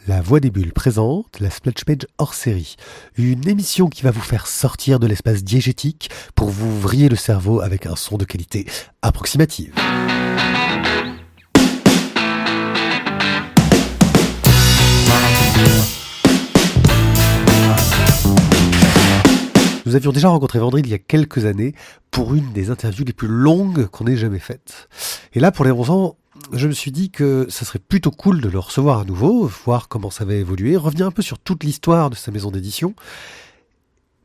La Voix des Bulles présente la Splash Page hors série, une émission qui va vous faire sortir de l'espace diégétique pour vous vriller le cerveau avec un son de qualité approximative. Nous avions déjà rencontré Vendry il y a quelques années pour une des interviews les plus longues qu'on ait jamais faites. Et là, pour les 11 ans, je me suis dit que ça serait plutôt cool de le recevoir à nouveau, voir comment ça va évoluer, revenir un peu sur toute l'histoire de sa maison d'édition.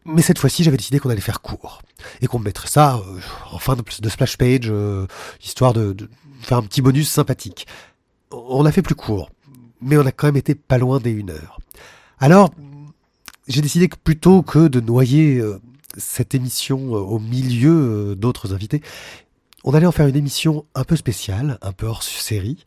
Mais cette fois-ci, j'avais décidé qu'on allait faire court. Et qu'on mettrait ça en fin de Splash Page, histoire de faire un petit bonus sympathique. On a fait plus court, mais on a quand même été pas loin des 1 heure. Alors, j'ai décidé que plutôt que de noyer cette émission au milieu d'autres invités, on allait en faire une émission un peu spéciale, un peu hors série,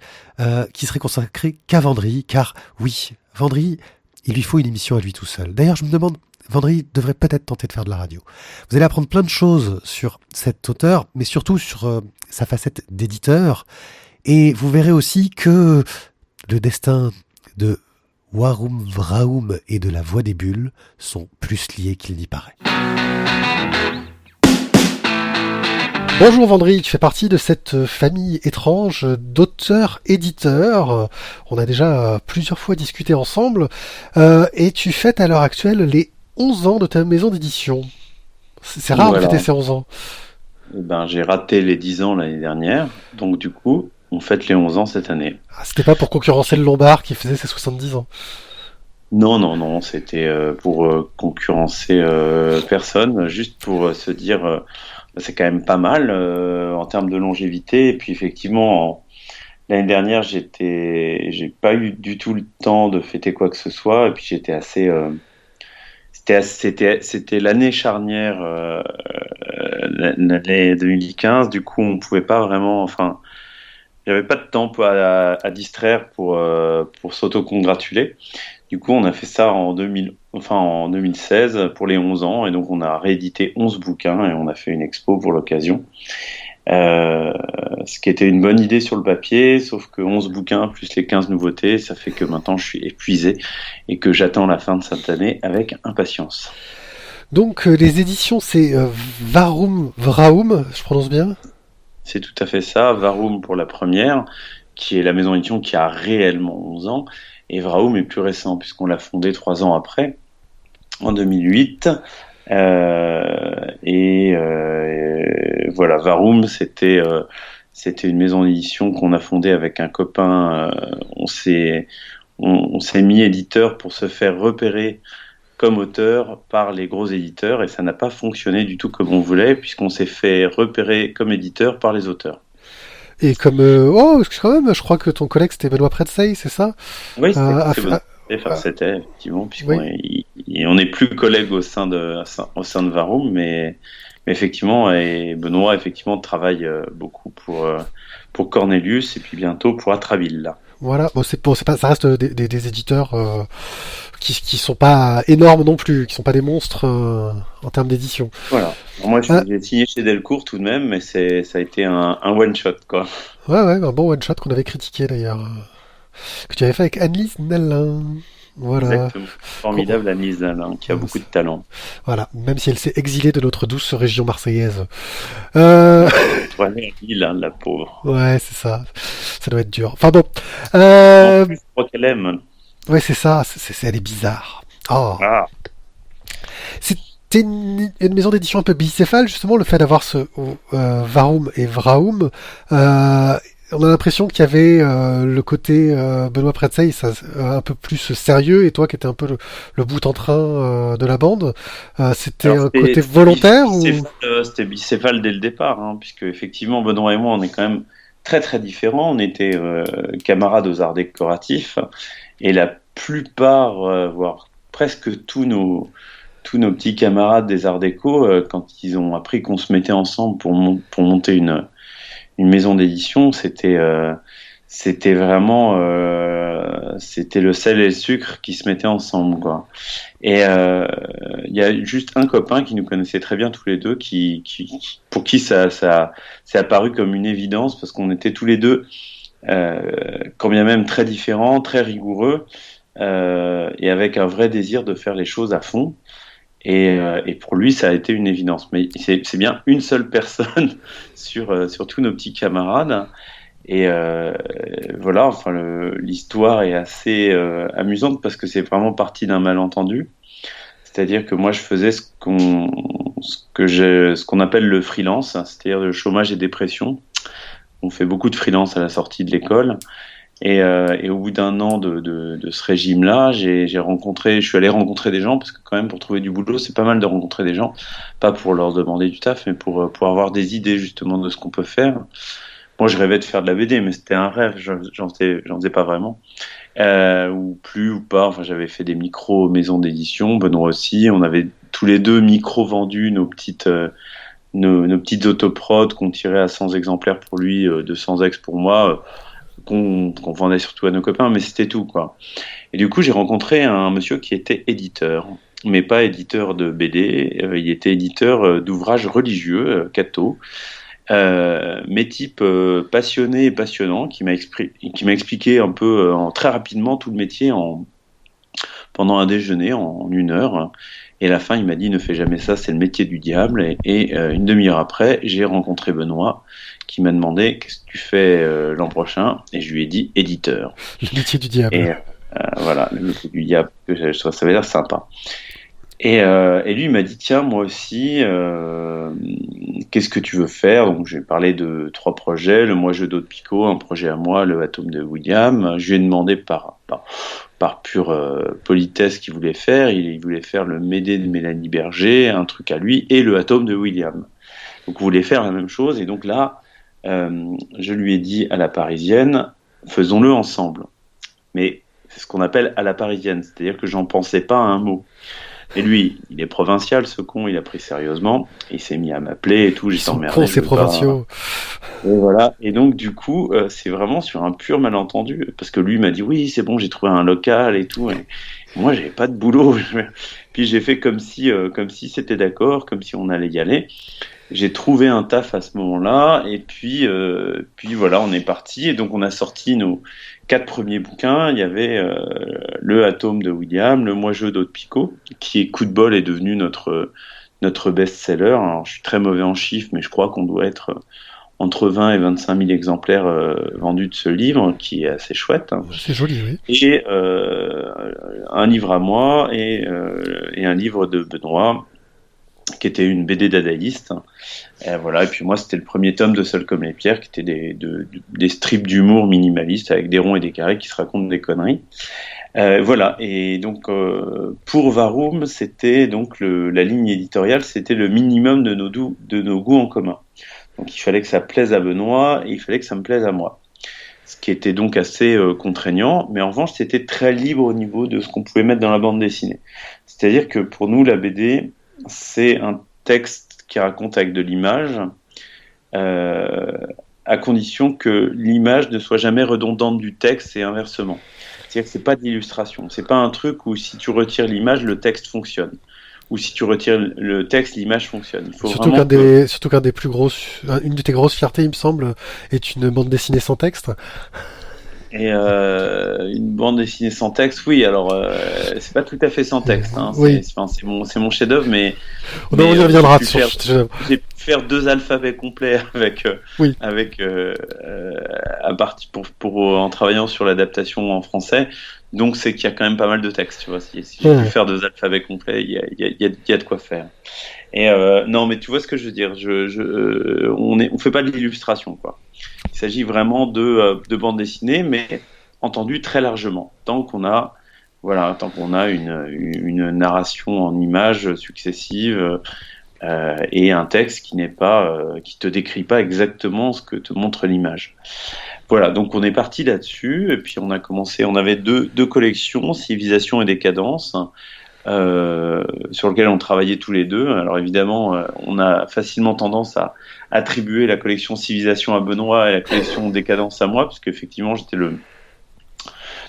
qui serait consacrée qu'à Vendry, car oui, Vendry, il lui faut une émission à lui tout seul. D'ailleurs, je me demande, Vendry devrait peut-être tenter de faire de la radio. Vous allez apprendre plein de choses sur cet auteur, mais surtout sur sa facette d'éditeur, et vous verrez aussi que le destin de Warum Vraum et de la Voix des Bulles sont plus liés qu'il n'y paraît. Bonjour Vendry, tu fais partie de cette famille étrange d'auteurs-éditeurs. On a déjà plusieurs fois discuté ensemble et tu fêtes à l'heure actuelle les 11 ans de ta maison d'édition. C'est rare de fêter ces 11 ans. J'ai raté les 10 ans l'année dernière, donc du coup, on fête les 11 ans cette année. Ah, c'était pas pour concurrencer le Lombard qui faisait ses 70 ans. Non, c'était pour concurrencer personne, juste pour se dire c'est quand même pas mal en termes de longévité. Et puis effectivement, l'année dernière, j'ai pas eu du tout le temps de fêter quoi que ce soit, et puis j'étais assez c'était l'année charnière, l'année 2015. Du coup, on pouvait pas vraiment, j'avais pas de temps à distraire pour s'auto-congratuler. Du coup, on a fait ça en 2016 pour les 11 ans, et donc on a réédité 11 bouquins et on a fait une expo pour l'occasion. Ce qui était une bonne idée sur le papier, sauf que 11 bouquins plus les 15 nouveautés, ça fait que maintenant je suis épuisé et que j'attends la fin de cette année avec impatience. Donc les éditions, c'est Warum Vraum, je prononce bien ? C'est tout à fait ça. Warum pour la première, qui est la maison d'édition qui a réellement 11 ans, et Vraum est plus récent puisqu'on l'a fondé 3 ans après, en 2008. Voilà, Warum, c'était une maison d'édition qu'on a fondée avec un copain. On s'est mis éditeur pour se faire repérer comme auteur par les gros éditeurs, et ça n'a pas fonctionné du tout comme on voulait, puisqu'on s'est fait repérer comme éditeur par les auteurs. Et comme quand même, je crois que ton collègue c'était Benoît Pretzey, c'est ça ? Oui, c'était effectivement, puisqu'on n'est plus collègues au sein de Warum, mais effectivement, et Benoît effectivement travaille beaucoup pour Cornelius et puis bientôt pour Atraville là. Voilà, c'est pas, ça reste des éditeurs qui sont pas énormes non plus, qui sont pas des monstres en termes d'édition. Voilà. Moi, j'ai signé chez Delcourt tout de même, mais ça a été un one shot quoi. Ouais, un bon one shot qu'on avait critiqué d'ailleurs, que tu avais fait avec Annelise Nallin. Voilà. Exactement. Formidable Annelise Nallin, qui a beaucoup de talent. Voilà, même si elle s'est exilée de notre douce région marseillaise. Ouais, Lille, la pauvre. Ouais, c'est ça. Ça doit être dur. Enfin bon. En plus, je crois qu'elle aime. Ouais, c'est ça. Elle est bizarre. Oh. Ah. C'était une maison d'édition un peu bicéphale, justement, le fait d'avoir ce Warum et Vraum. On a l'impression qu'il y avait le côté Benoît Pretzey, un peu plus sérieux, et toi qui étais un peu le bout en train de la bande. C'était un côté volontaire C'était bicéphale dès le départ, puisque effectivement Benoît et moi on est quand même très très différents. On était camarades aux arts décoratifs, et la plupart, voire presque tous nos petits camarades des arts déco, quand ils ont appris qu'on se mettait ensemble pour monter une maison d'édition, c'était vraiment c'était le sel et le sucre qui se mettaient ensemble quoi. Et il y a juste un copain qui nous connaissait très bien tous les deux, pour qui ça c'est apparu comme une évidence, parce qu'on était tous les deux quand bien même très différents, très rigoureux, et avec un vrai désir de faire les choses à fond. Et pour lui, ça a été une évidence. Mais c'est bien une seule personne sur tous nos petits camarades. Et voilà, enfin, l'histoire est assez amusante parce que c'est vraiment parti d'un malentendu. C'est-à-dire que moi, je faisais ce qu'on appelle le freelance, hein, c'est-à-dire le chômage et dépression. On fait beaucoup de freelance à la sortie de l'école. Et au bout d'un an de ce régime-là, je suis allé rencontrer des gens parce que quand même pour trouver du boulot, c'est pas mal de rencontrer des gens, pas pour leur demander du taf, mais pour avoir des idées justement de ce qu'on peut faire. Moi, je rêvais de faire de la BD, mais c'était un rêve, j'en faisais pas vraiment, ou plus ou pas. Enfin, j'avais fait des micros maisons d'édition, Benoît aussi. On avait tous les deux micros vendus, nos petites autoprods qu'on tirait à 100 exemplaires pour lui, 200 ex pour moi. Qu'on vendait surtout à nos copains, mais c'était tout, quoi. Et du coup, j'ai rencontré un monsieur qui était éditeur, mais pas éditeur de BD, il était éditeur d'ouvrages religieux, catho, mais type passionné et passionnant, qui m'a expliqué un peu très rapidement tout le métier pendant un déjeuner en 1 heure. Et à la fin, il m'a dit ne fais jamais ça, c'est le métier du diable. Et une demi-heure après, j'ai rencontré Benoît qui m'a demandé qu'est-ce que tu fais l'an prochain, et je lui ai dit éditeur. Le métier du diable. Et voilà, le métier du diable, ça veut dire sympa. Et lui il m'a dit tiens moi aussi, qu'est-ce que tu veux faire? Donc j'ai parlé de 3 projets, le Moi Jeu d'Aude Picot, un projet à moi, le Atome de William. Je lui ai demandé par pure politesse qu'il voulait faire. Il voulait faire le Médée de Mélanie Berger, un truc à lui, et le Atome de William. Donc on voulait faire la même chose, et donc là je lui ai dit à la parisienne, faisons-le ensemble. Mais c'est ce qu'on appelle à la parisienne, c'est-à-dire que j'en pensais pas à un mot. Et lui, il est provincial, ce con, il a pris sérieusement, il s'est mis à m'appeler et tout, Ils j'étais sont emmerdé. cons, ces provinciaux. Et voilà. Et donc, du coup, c'est vraiment sur un pur malentendu, parce que lui m'a dit, oui, c'est bon, j'ai trouvé un local et tout, et moi, j'avais pas de boulot. Puis j'ai fait comme si c'était d'accord, comme si on allait y aller. J'ai trouvé un taf à ce moment-là, et puis voilà, on est parti, et donc on a sorti nos 4 premiers bouquins. Il y avait le Atome de William, le Moi Jeu d'Aude Picot, qui coup de bol est devenu notre best-seller. Alors, je suis très mauvais en chiffres, mais je crois qu'on doit être entre 20 et 25 000 exemplaires vendus de ce livre, qui est assez chouette. C'est joli, oui. Et un livre à moi et un livre de Benoît, qui était une BD dadaïste. Et voilà. Et puis moi, c'était le premier tome de Seul comme les pierres, qui était des strips d'humour minimalistes avec des ronds et des carrés qui se racontent des conneries. Voilà. Et donc, pour Varoum, c'était donc la ligne éditoriale, c'était le minimum de nos goûts en commun. Donc, il fallait que ça plaise à Benoît et il fallait que ça me plaise à moi. Ce qui était donc assez contraignant, mais en revanche, c'était très libre au niveau de ce qu'on pouvait mettre dans la bande dessinée. C'est-à-dire que pour nous, la BD, c'est un texte qui raconte avec de l'image, à condition que l'image ne soit jamais redondante du texte et inversement. C'est-à-dire que c'est pas de l'illustration, c'est pas un truc où si tu retires l'image, le texte fonctionne, ou si tu retires le texte, l'image fonctionne. Il faut Surtout vraiment qu'un des plus grosses, une de tes grosses fiertés, il me semble, est une bande dessinée sans texte. Et une bande dessinée sans texte, oui. Alors, c'est pas tout à fait sans texte. Hein. Oui. C'est mon chef-d'œuvre, mais On y reviendra dessus. J'ai pu faire 2 alphabets complets Oui. à partir en travaillant sur l'adaptation en français. Donc, c'est qu'il y a quand même pas mal de texte, tu vois. Si j'ai pu faire 2 alphabets complets, il y a de quoi faire. Et non, mais tu vois ce que je veux dire. On fait pas de l'illustration, quoi. Il s'agit vraiment de bande dessinée, mais entendu très largement. Tant qu'on a une narration en images successives et un texte qui te décrit pas exactement ce que te montre l'image. Voilà, donc on est parti là-dessus, et puis on avait deux collections, Civilisation et Décadence, sur lequel on travaillait tous les deux. Alors évidemment, on a facilement tendance à attribuer la collection Civilisation à Benoît et la collection Décadence à moi, parce qu'effectivement,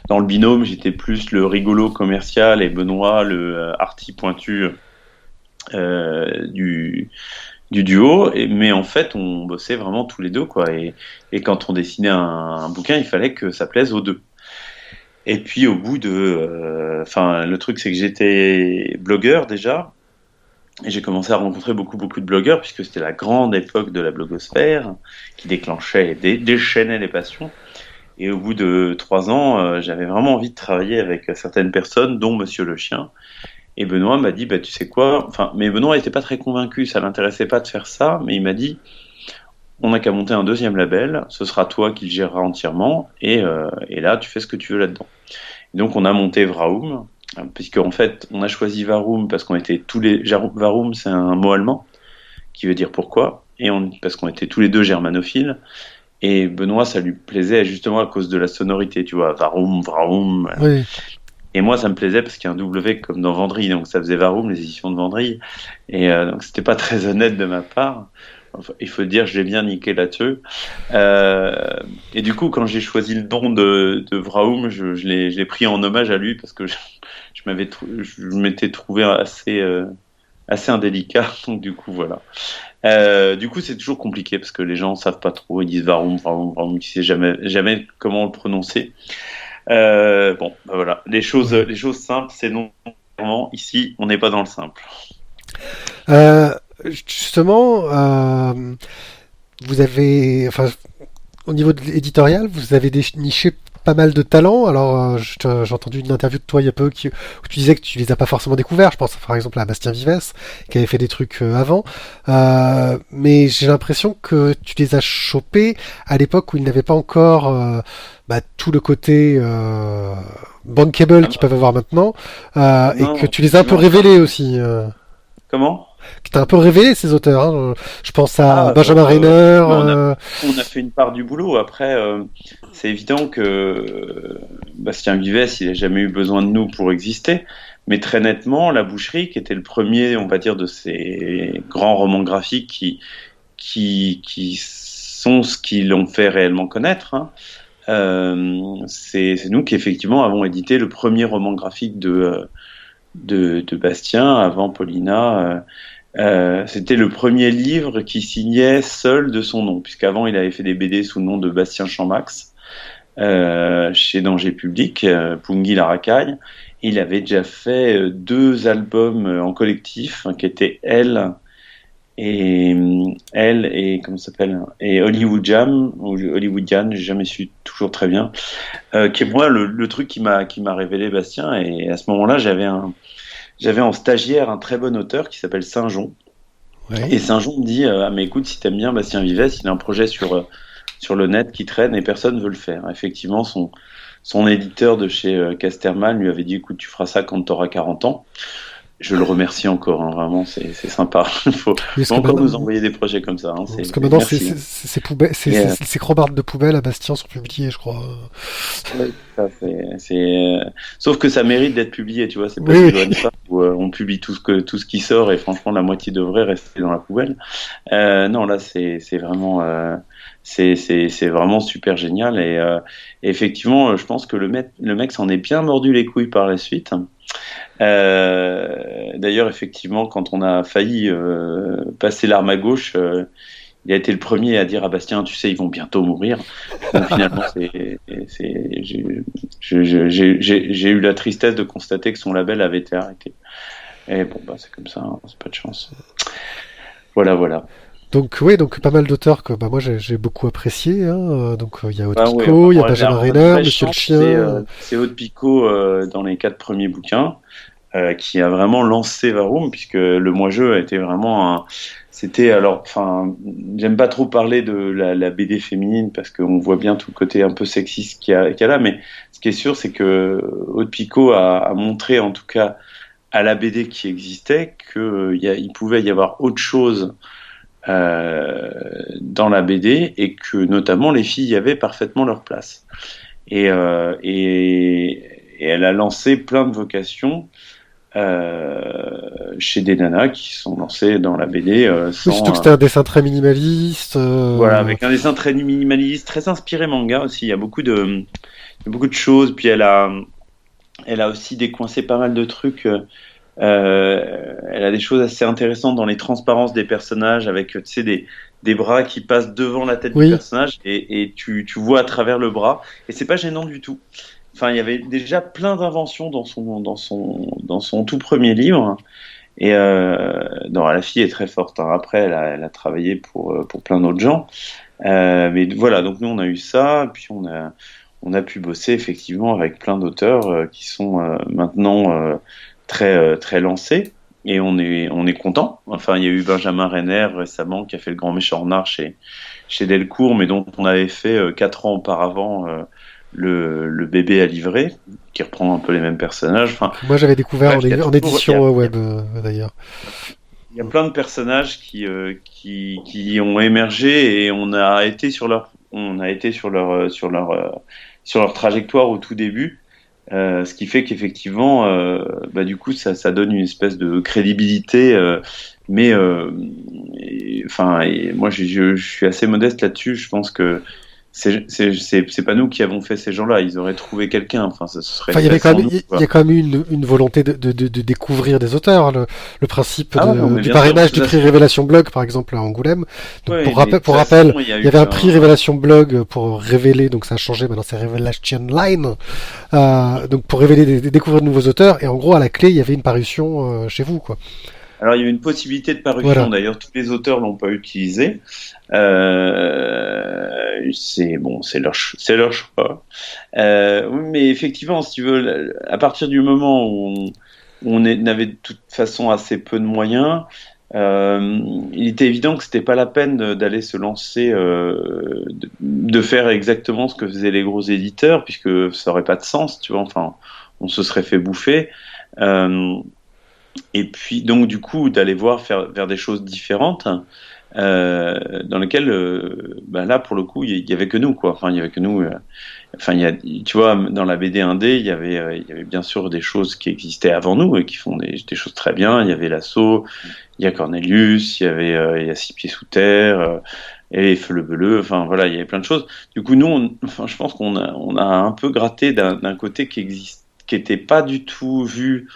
dans le binôme, j'étais plus le rigolo commercial et Benoît le arty pointu du duo. Mais en fait, on bossait vraiment tous les deux, quoi. Et quand on dessinait un bouquin, il fallait que ça plaise aux deux. Et puis au bout de, enfin, le truc c'est que j'étais blogueur déjà, et j'ai commencé à rencontrer beaucoup de blogueurs puisque c'était la grande époque de la blogosphère qui déclenchait, et déchaînait les passions. Et au bout de 3 ans, j'avais vraiment envie de travailler avec certaines personnes, dont Monsieur le Chien. Et Benoît m'a dit, bah tu sais quoi, enfin, mais Benoît n'était pas très convaincu, ça l'intéressait pas de faire ça, mais il m'a dit, on n'a qu'à monter un deuxième label, ce sera toi qui le géreras entièrement, et là tu fais ce que tu veux là-dedans. Donc on a monté Vraum, puisque en fait on a choisi Varum parce qu'on était tous les Varum c'est un mot allemand qui veut dire pourquoi parce qu'on était tous les deux germanophiles et Benoît ça lui plaisait justement à cause de la sonorité, tu vois, Varum Vraum, Oui. et moi ça me plaisait parce qu'il y a un W comme dans Vendry, donc ça faisait Varum, les éditions de Vendry, et donc c'était pas très honnête de ma part. Enfin, il faut dire, je l'ai bien niqué là-dessus. Et du coup, quand j'ai choisi le don de Vraum, je l'ai pris en hommage à lui parce que je m'étais trouvé assez indélicat. Donc du coup, voilà. Du coup, c'est toujours compliqué parce que les gens savent pas trop. Ils disent Vraum, Vraum, Vraum. Ils savent jamais comment le prononcer. Bon, bah voilà. Ouais. Les choses simples, c'est non. Ici, on n'est pas dans le simple. Euh, Justement, vous avez, enfin, au niveau de l'éditorial, vous avez déniché pas mal de talents. Alors, j'ai entendu une interview de toi il y a peu où tu disais que tu les as pas forcément découverts. Je pense par exemple à Bastien Vives, qui avait fait des trucs avant. Mais j'ai l'impression que tu les as chopés à l'époque où ils n'avaient pas encore tout le côté bankable Ah, qu'ils peuvent avoir maintenant. Et que non, tu les as un peu effectivement. révélés aussi. Comment? Que t'as un peu révélé ces auteurs. Hein. Je pense à Ah, Benjamin Rainer. mais on a fait une part du boulot. Après, c'est évident que Bastien Vives, il n'a jamais eu besoin de nous pour exister. Mais très nettement, La Boucherie, qui était le premier, on va dire, de ces grands romans graphiques qui sont ce qui l'ont fait réellement connaître, hein, c'est nous qui, effectivement, avons édité le premier roman graphique de Bastien avant Paulina. C'était le premier livre qui signait seul de son nom, puisqu'avant il avait fait des BD sous le nom de Bastien Chammax chez Danger Public, Pungi la Racaille. Il avait déjà fait 2 albums en collectif, hein, qui étaient Elle et comment ça s'appelle, et Hollywood Jam ou Hollywoodian, j'ai jamais su toujours très bien, qui est moi le truc qui m'a révélé Bastien. Et à ce moment-là, j'avais en stagiaire un très bon auteur qui s'appelle Saint-Jean. Ouais. Et Saint-Jean me dit, ah mais écoute, si t'aimes bien Bastien Vives, il a un projet sur le net qui traîne et personne veut le faire. Effectivement, son éditeur de chez Casterman lui avait dit, écoute, tu feras ça quand t'auras 40 ans. Je le remercie encore, hein, vraiment, c'est sympa. Oui, parce Faut que encore maintenant, nous envoyer des projets comme ça, hein, parce que maintenant merci. Hein. ces poubelles, Et, ces crobardes de poubelles à Bastien sont publiées, je crois. ouais, ça, sauf que ça mérite d'être publié, tu vois, c'est pas Oui, chez oui. OnePub où on publie tout ce qui sort et franchement la moitié devrait rester dans la poubelle. Non, là c'est vraiment super génial et effectivement, je pense que le mec s'en est bien mordu les couilles par la suite. D'ailleurs, effectivement, quand on a failli passer l'arme à gauche, il a été le premier à dire à Bastien, tu sais, ils vont bientôt mourir. Donc finalement, j'ai eu la tristesse de constater que son label avait été arrêté. Et bon, bah c'est comme ça, hein, c'est pas de chance. Voilà, voilà. Donc oui, donc pas mal d'auteurs que moi j'ai beaucoup apprécié. Hein. Donc il y a Haute Ah oui, Pico, il y a Benjamin on a de Rainer, vraie Monsieur le chance, Chien. c'est Aude Picot dans les 4 premiers bouquins. Qui a vraiment lancé Varum, puisque le moi-jeu a été vraiment c'était alors, enfin, j'aime pas trop parler de la BD féminine parce qu'on voit bien tout le côté un peu sexiste qu'il y a là, mais ce qui est sûr, c'est que Aude Picot a montré, en tout cas, à la BD qui existait, il pouvait y avoir autre chose dans la BD et que notamment les filles y avaient parfaitement leur place. Et elle a lancé plein de vocations chez des nanas qui sont lancées dans la BD Oui, surtout que sans c'était un dessin très minimaliste. voilà, avec un dessin très minimaliste, très inspiré manga aussi. Il y a beaucoup de choses. Puis elle a aussi décoincé pas mal de trucs. Elle a des choses assez intéressantes dans les transparences des personnages, avec tu sais des bras qui passent devant la tête du Oui, personnage et tu vois à travers le bras et c'est pas gênant du tout. enfin, il y avait déjà plein d'inventions dans son tout premier livre. Et non, la fille est très forte, hein. Après, elle a travaillé pour plein d'autres gens. Mais voilà, donc nous, on a eu ça, puis on a pu bosser effectivement avec plein d'auteurs qui sont maintenant très lancés. Et on est content. Enfin, il y a eu Benjamin Renner récemment qui a fait Le Grand Méchant Renard chez Delcourt, mais dont on avait fait 4 ans auparavant le bébé à livrer, qui reprend un peu les mêmes personnages. Enfin, Moi, j'avais découvert bref, il y a en toujours- édition web, d'ailleurs. il y a plein de personnages qui ont émergé et on a été sur leur trajectoire au tout début. Ce qui fait qu'effectivement, bah, du coup, ça donne une espèce de crédibilité. Mais enfin, et moi, je suis assez modeste là-dessus. Je pense que c'est pas nous qui avons fait ces gens-là. Ils auraient trouvé quelqu'un. Enfin, ce serait Enfin, il y avait fait quand sans même, nous, il quoi. y a quand même eu une volonté de découvrir des auteurs. Le principe Ah ouais, non, mais du bien sûr, parrainage de du toute prix façon, Révélation Blog, par exemple, à Angoulême. Donc, ouais, mais de toute pour rappel, façon, il y a il y eu avait un prix Révélation Blog pour révéler, donc ça a changé, maintenant c'est Révélation Line, donc pour révéler, découvrir de nouveaux auteurs. Et en gros, à la clé, il y avait une parution chez vous, quoi. Alors, il y a eu une possibilité de parution. Voilà. D'ailleurs, tous les auteurs l'ont pas utilisé. C'est bon, c'est leur choix. Oui, mais effectivement, si tu veux, à partir du moment où n'avait de toute façon assez peu de moyens, il était évident que c'était pas la peine d'aller se lancer, de faire exactement ce que faisaient les gros éditeurs, puisque ça aurait pas de sens, tu vois. Enfin, on se serait fait bouffer. Euh, et puis, donc, du coup, d'aller vers des choses différentes, dans lesquelles, bah, là, pour le coup, il y avait que nous, quoi. Enfin, il y avait que nous. Enfin, tu vois, dans la BD indé, il y avait bien sûr des choses qui existaient avant nous et qui font des choses très bien. Il y avait L'Assaut, il y a Cornelius, il y a Six Pieds Sous Terre, et Feu le Beleu. Enfin, voilà, il y avait plein de choses. Du coup, nous, enfin, je pense on a un peu gratté d'un côté qui était pas du tout vu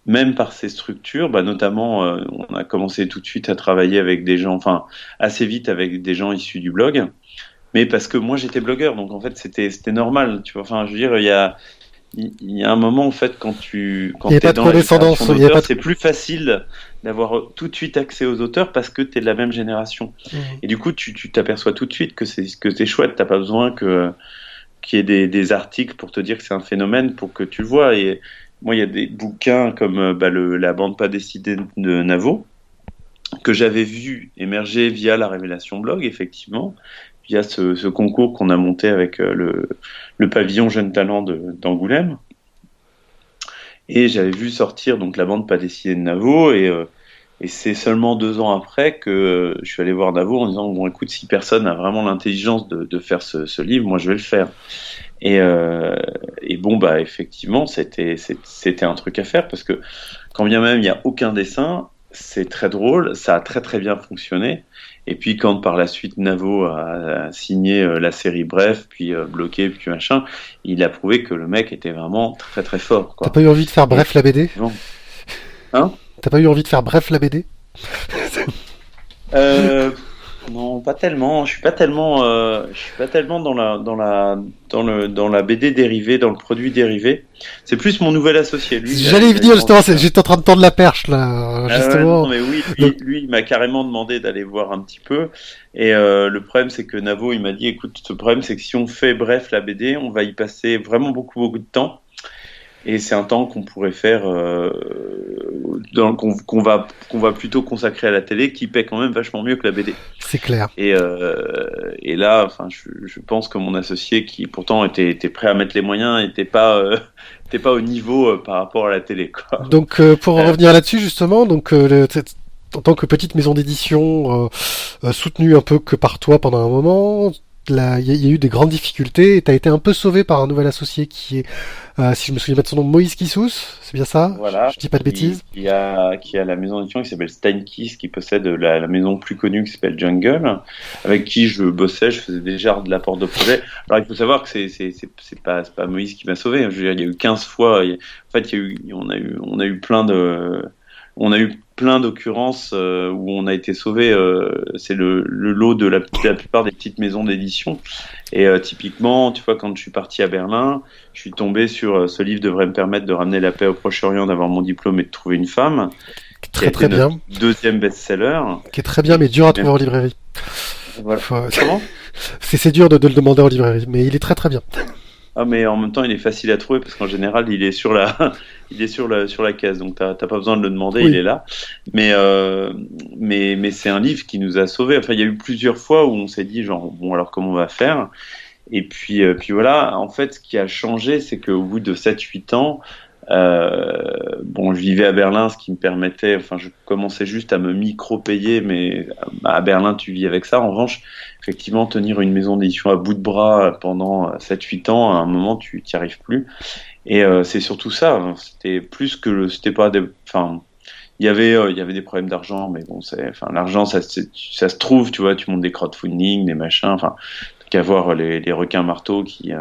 même par ces structures, bah notamment, on a commencé tout de suite à travailler avec des gens, enfin assez vite avec des gens issus du blog, mais parce que moi j'étais blogueur, donc en fait c'était normal, tu vois. Enfin, je veux dire, il y a un moment en fait Il n'y quand avait t'es pas de dans la condescendance, génération il n'y avait d'auteurs, pas de... c'est plus facile d'avoir tout de suite accès aux auteurs parce que t'es de la même génération. Mhm. Et du coup, tu t'aperçois tout de suite que c'est chouette, t'as pas besoin qu'il y ait des articles pour te dire que c'est un phénomène, pour que tu le vois. Et moi, il y a des bouquins comme bah, la bande pas dessinée de Navo, que j'avais vu émerger via la Révélation Blog, effectivement, via ce concours qu'on a monté avec le pavillon Jeune Talent d'Angoulême. Et j'avais vu sortir donc la bande pas dessinée de Navo, et c'est seulement 2 ans après que je suis allé voir Navo en disant, bon écoute, si personne a vraiment l'intelligence de faire ce livre, moi je vais le faire. Et bon, bah, effectivement, c'était un truc à faire parce que quand bien même il n'y a aucun dessin, c'est très drôle, ça a très très bien fonctionné. Et puis quand par la suite Navo a signé la série Bref, puis bloqué, puis machin, il a prouvé que le mec était vraiment très très fort, T'as quoi. pas eu envie de faire Et Bref la BD? bon. Hein? T'as pas eu envie de faire Bref la BD? Euh, non, pas tellement. Je suis pas tellement dans la BD dérivée, dans le produit dérivé. C'est plus mon nouvel associé. Lui, J'allais y il a venir justement, demandé ça. j'étais en train de tendre la perche là, Ah ouais, non, justement. mais oui, Donc, lui, il m'a carrément demandé d'aller voir un petit peu. Et le problème, c'est que Navo, il m'a dit, écoute, le problème, c'est que si on fait bref la BD, on va y passer vraiment beaucoup de temps. Et c'est un temps qu'on pourrait faire, qu'on va plutôt consacrer à la télé, qui paie quand même vachement mieux que la BD. c'est clair. Et là, enfin, je pense que mon associé, qui pourtant était prêt à mettre les moyens, était pas au niveau par rapport à la télé, quoi. Donc pour en Euh, revenir là-dessus justement, donc en tant que petite maison d'édition soutenue un peu que par toi pendant un moment, là il y a eu des grandes difficultés et t'as été un peu sauvé par un nouvel associé qui est, si je me souviens bien de son nom, Moïse Kissous, c'est bien ça? Voilà, Je dis pas de bêtises. qui a la maison d'édition qui s'appelle Steinkiss, qui possède la maison plus connue qui s'appelle Jungle, avec qui je bossais, je faisais déjà de l'apport de projet. Alors il faut savoir que c'est pas Moïse qui m'a sauvé. Je veux dire, il y a eu 15 fois. En fait, on a eu plein on a eu plein d'occurrences où on a été sauvé. C'est le lot de la plupart des petites maisons d'édition. Et typiquement, tu vois, quand je suis parti à Berlin, je suis tombé sur ce livre devrait me permettre de ramener la paix au Proche-Orient, d'avoir mon diplôme et de trouver une femme, qui a Très très été bien. notre deuxième best-seller. Qui est très bien, Et mais dur à qui trouver en librairie. voilà. Faut- Comment? C'est dur de le demander en librairie, mais il est très très bien. Ah, mais en même temps, il est facile à trouver parce qu'en général, il est sur la, il est sur la caisse, donc t'as pas besoin de le demander, il Oui. est là. Mais c'est un livre qui nous a sauvés. Enfin, il y a eu plusieurs fois où on s'est dit, genre, bon, alors comment on va faire? Et puis voilà, en fait, ce qui a changé, c'est qu'au bout de 7 8 ans, bon, je vivais à Berlin, ce qui me permettait, enfin, je commençais juste à me micro-payer, mais à Berlin, tu vis avec ça. En revanche, effectivement, tenir une maison d'édition à bout de bras pendant 7 8 ans, à un moment, tu t'y arrives plus. Et c'est surtout ça, hein. C'était plus que c'était pas des, enfin, il y avait des problèmes d'argent, mais bon, enfin, l'argent, ça se trouve, tu vois, tu montes des crowdfunding, des machins, enfin, qu'à voir les requins marteaux qui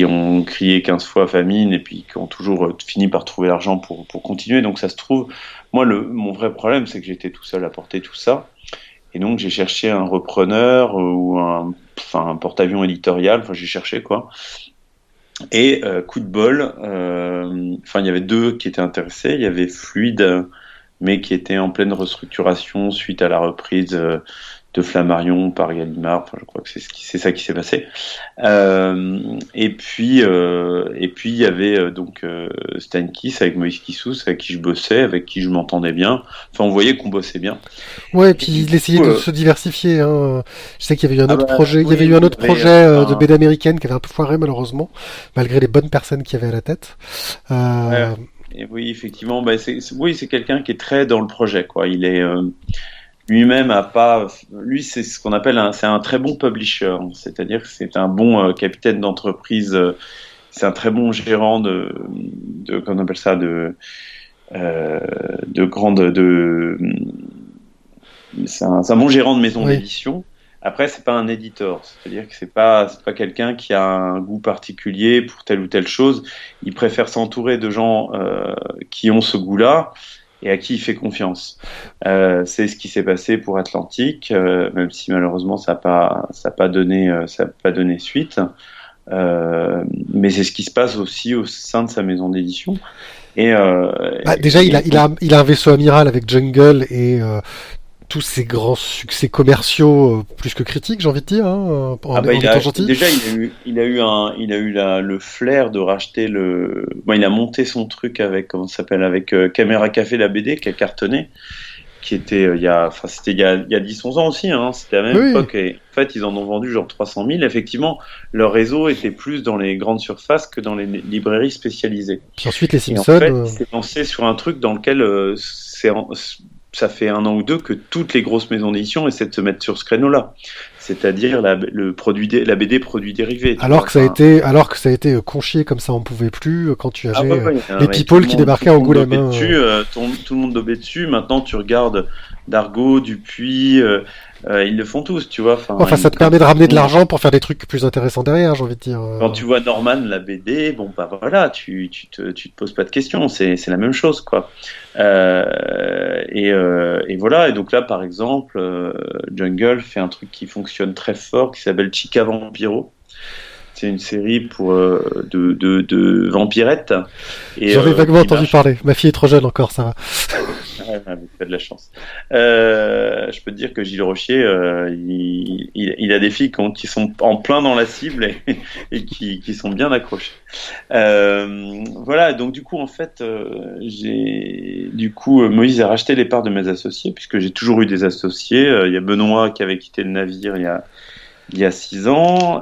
ont crié 15 fois famine et puis qui ont toujours fini par trouver l'argent pour continuer. Donc ça se trouve, moi, mon vrai problème, c'est que j'étais tout seul à porter tout ça. Et donc j'ai cherché un repreneur ou enfin, un porte-avions éditorial, enfin j'ai cherché quoi. Et coup de bol, enfin il y avait deux qui étaient intéressés. Il y avait Fluide, mais qui était en pleine restructuration suite à la reprise de Flammarion par Gallimard. Enfin, je crois que c'est ça qui s'est passé. Et puis il y avait Stan Kiss avec Moïse Kissous, avec qui je bossais, avec qui je m'entendais bien. Enfin, on voyait qu'on bossait bien. Ouais, et Et puis du il essayait coup, de se diversifier, hein. Je sais qu'il y avait eu un ah autre bah projet, il y avait oui, eu un autre il y avait, projet de enfin, BD américaine qui avait un peu foiré malheureusement, malgré les bonnes personnes qu'il y avait à la tête. ouais, Euh, et oui, effectivement, bah oui, c'est quelqu'un qui est très dans le projet, quoi. Il est lui-même a pas, lui, c'est ce qu'on appelle c'est un très bon publisher, c'est-à-dire que c'est un bon capitaine d'entreprise, c'est un très bon gérant comment on appelle ça, de grande, c'est un bon gérant de maison oui. d'édition. Après, c'est pas un éditeur, c'est-à-dire que c'est pas quelqu'un qui a un goût particulier pour telle ou telle chose. Il préfère s'entourer de gens qui ont ce goût-là et à qui il fait confiance. C'est ce qui s'est passé pour Atlantique, même si malheureusement ça a pas donné, ça a pas donné suite. Mais c'est ce qui se passe aussi au sein de sa maison d'édition. Et, euh, Bah, déjà, et il a un vaisseau amiral avec Jungle et tous ses grands succès commerciaux, plus que critiques, j'ai envie de dire, hein, ah bah en étant gentil. déjà il a eu le flair de racheter bon, il a monté son truc avec comment ça s'appelle avec Caméra Café la BD qui a cartonné, qui était enfin c'était il y a 10 11 ans aussi, hein, c'était à la même Oui. époque et en fait ils en ont vendu genre 300 000. Effectivement, leur réseau était plus dans les grandes surfaces que dans les librairies spécialisées. Puis ensuite, les Et en Simpsons. fait, il s'est lancé sur un truc dans lequel ça fait 1 an ou 2 que toutes les grosses maisons d'édition essaient de se mettre sur ce créneau-là. C'est-à-dire la BD produit dérivé, tu vois. Enfin, Alors que ça a été conchié comme ça, on pouvait plus quand tu ah avais ouais, ouais, les mais tout people qui débarquaient à le monde Angoulême, dobait hein. dessus, tout le monde dobait dessus. Maintenant, tu regardes Dargaud, Dupuis, ils le font tous, tu vois. Enfin, ça te permet de ramener de l'argent pour faire des trucs plus intéressants derrière, j'ai envie de dire. Quand tu vois Norman, la BD, bon, bah voilà, tu te poses pas de questions, c'est la même chose, quoi. Et voilà, et donc là, par exemple, Jungle fait un truc qui fonctionne très fort, qui s'appelle Chica Vampiro. C'est une série de vampirettes. Et J'en ai vaguement qui entendu marche. parler. Ma fille est trop jeune encore, ça va. Ouais, mais t'as de la chance. Je peux te dire que Gilles Rochier, il a des filles qui sont en plein dans la cible et qui sont bien accrochées. Voilà, donc du coup, en fait, Moïse a racheté les parts de mes associés, puisque j'ai toujours eu des associés. Il y a Benoît qui avait quitté le navire il y a 6 ans,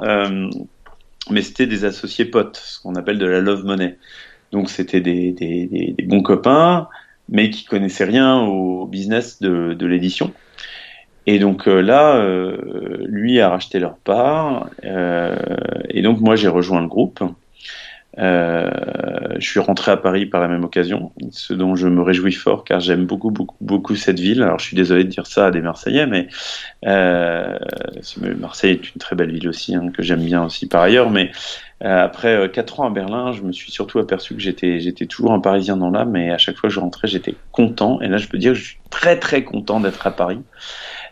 mais c'était des associés potes, ce qu'on appelle de la love money. Donc c'était des bons copains, mais qui connaissaient rien au business de l'édition. Et donc là, lui a racheté leur part, et donc moi j'ai rejoint le groupe. je suis rentré à Paris par la même occasion, ce dont je me réjouis fort car j'aime beaucoup, beaucoup, beaucoup cette ville. Alors je suis désolé de dire ça à des Marseillais, mais euh, Marseille est une très belle ville aussi, hein, que j'aime bien aussi par ailleurs. Mais après 4 ans à Berlin, je me suis surtout aperçu que j'étais toujours un Parisien dans l'âme, et à chaque fois que je rentrais, j'étais content. Et là, je peux dire que je suis très, très content d'être à Paris.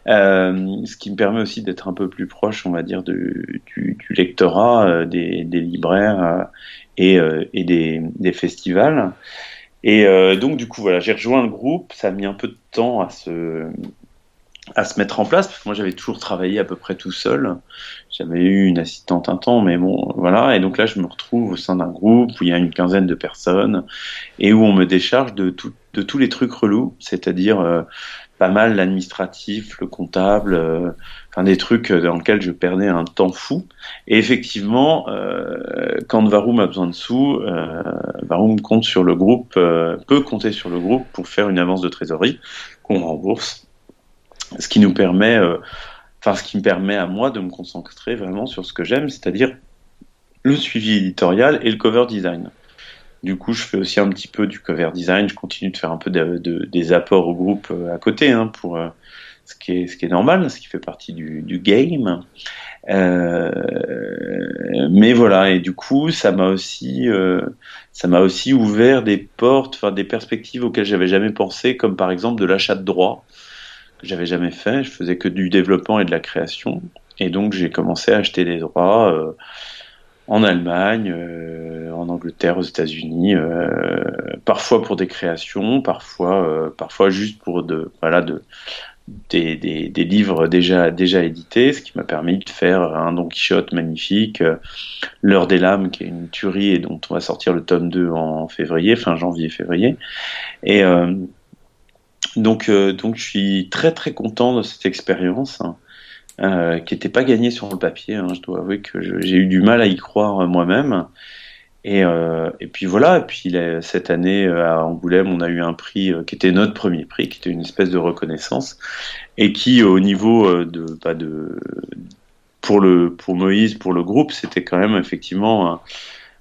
Ce qui me permet aussi d'être un peu plus proche, on va dire, du lectorat, des libraires et des festivals. Et donc, du coup, voilà, j'ai rejoint le groupe. Ça a mis un peu de temps à se mettre en place, parce que moi, j'avais toujours travaillé à peu près tout seul. J'avais eu une assistante un temps, mais bon, voilà. Et donc là, je me retrouve au sein d'un groupe où il y a une quinzaine de personnes et où on me décharge de tous les trucs relous, c'est-à-dire pas mal l'administratif, le comptable, enfin des trucs dans lesquels je perdais un temps fou. Et effectivement, quand Varoum a besoin de sous, Varoum compte sur le groupe, peut compter sur le groupe pour faire une avance de trésorerie qu'on rembourse, ce qui nous permet, ce qui me permet à moi de me concentrer vraiment sur ce que j'aime, c'est-à-dire le suivi éditorial et le cover design. Du coup, je fais aussi un petit peu du cover design. Je continue de faire un peu des apports au groupe à côté, hein, pour ce qui est normal, ce qui fait partie du game. Mais voilà, et du coup, ça m'a aussi ouvert des portes, enfin des perspectives auxquelles j'avais jamais pensé, comme par exemple de l'achat de droits que j'avais jamais fait. Je faisais que du développement et de la création, et donc j'ai commencé à acheter des droits. En Allemagne, en Angleterre, aux États-Unis, parfois pour des créations, parfois juste pour des livres déjà édités, ce qui m'a permis de faire un Don Quichotte magnifique, L'Heure des Lames, qui est une tuerie et dont on va sortir le tome 2 en février, fin janvier-février. Et donc je suis très très content de cette expérience, hein, qui n'était pas gagné sur le papier, hein. Je dois avouer que j'ai eu du mal à y croire moi-même. Et puis voilà, et puis cette année à Angoulême, on a eu un prix qui était notre premier prix, qui était une espèce de reconnaissance, et qui au niveau pour Moïse, pour le groupe, c'était quand même effectivement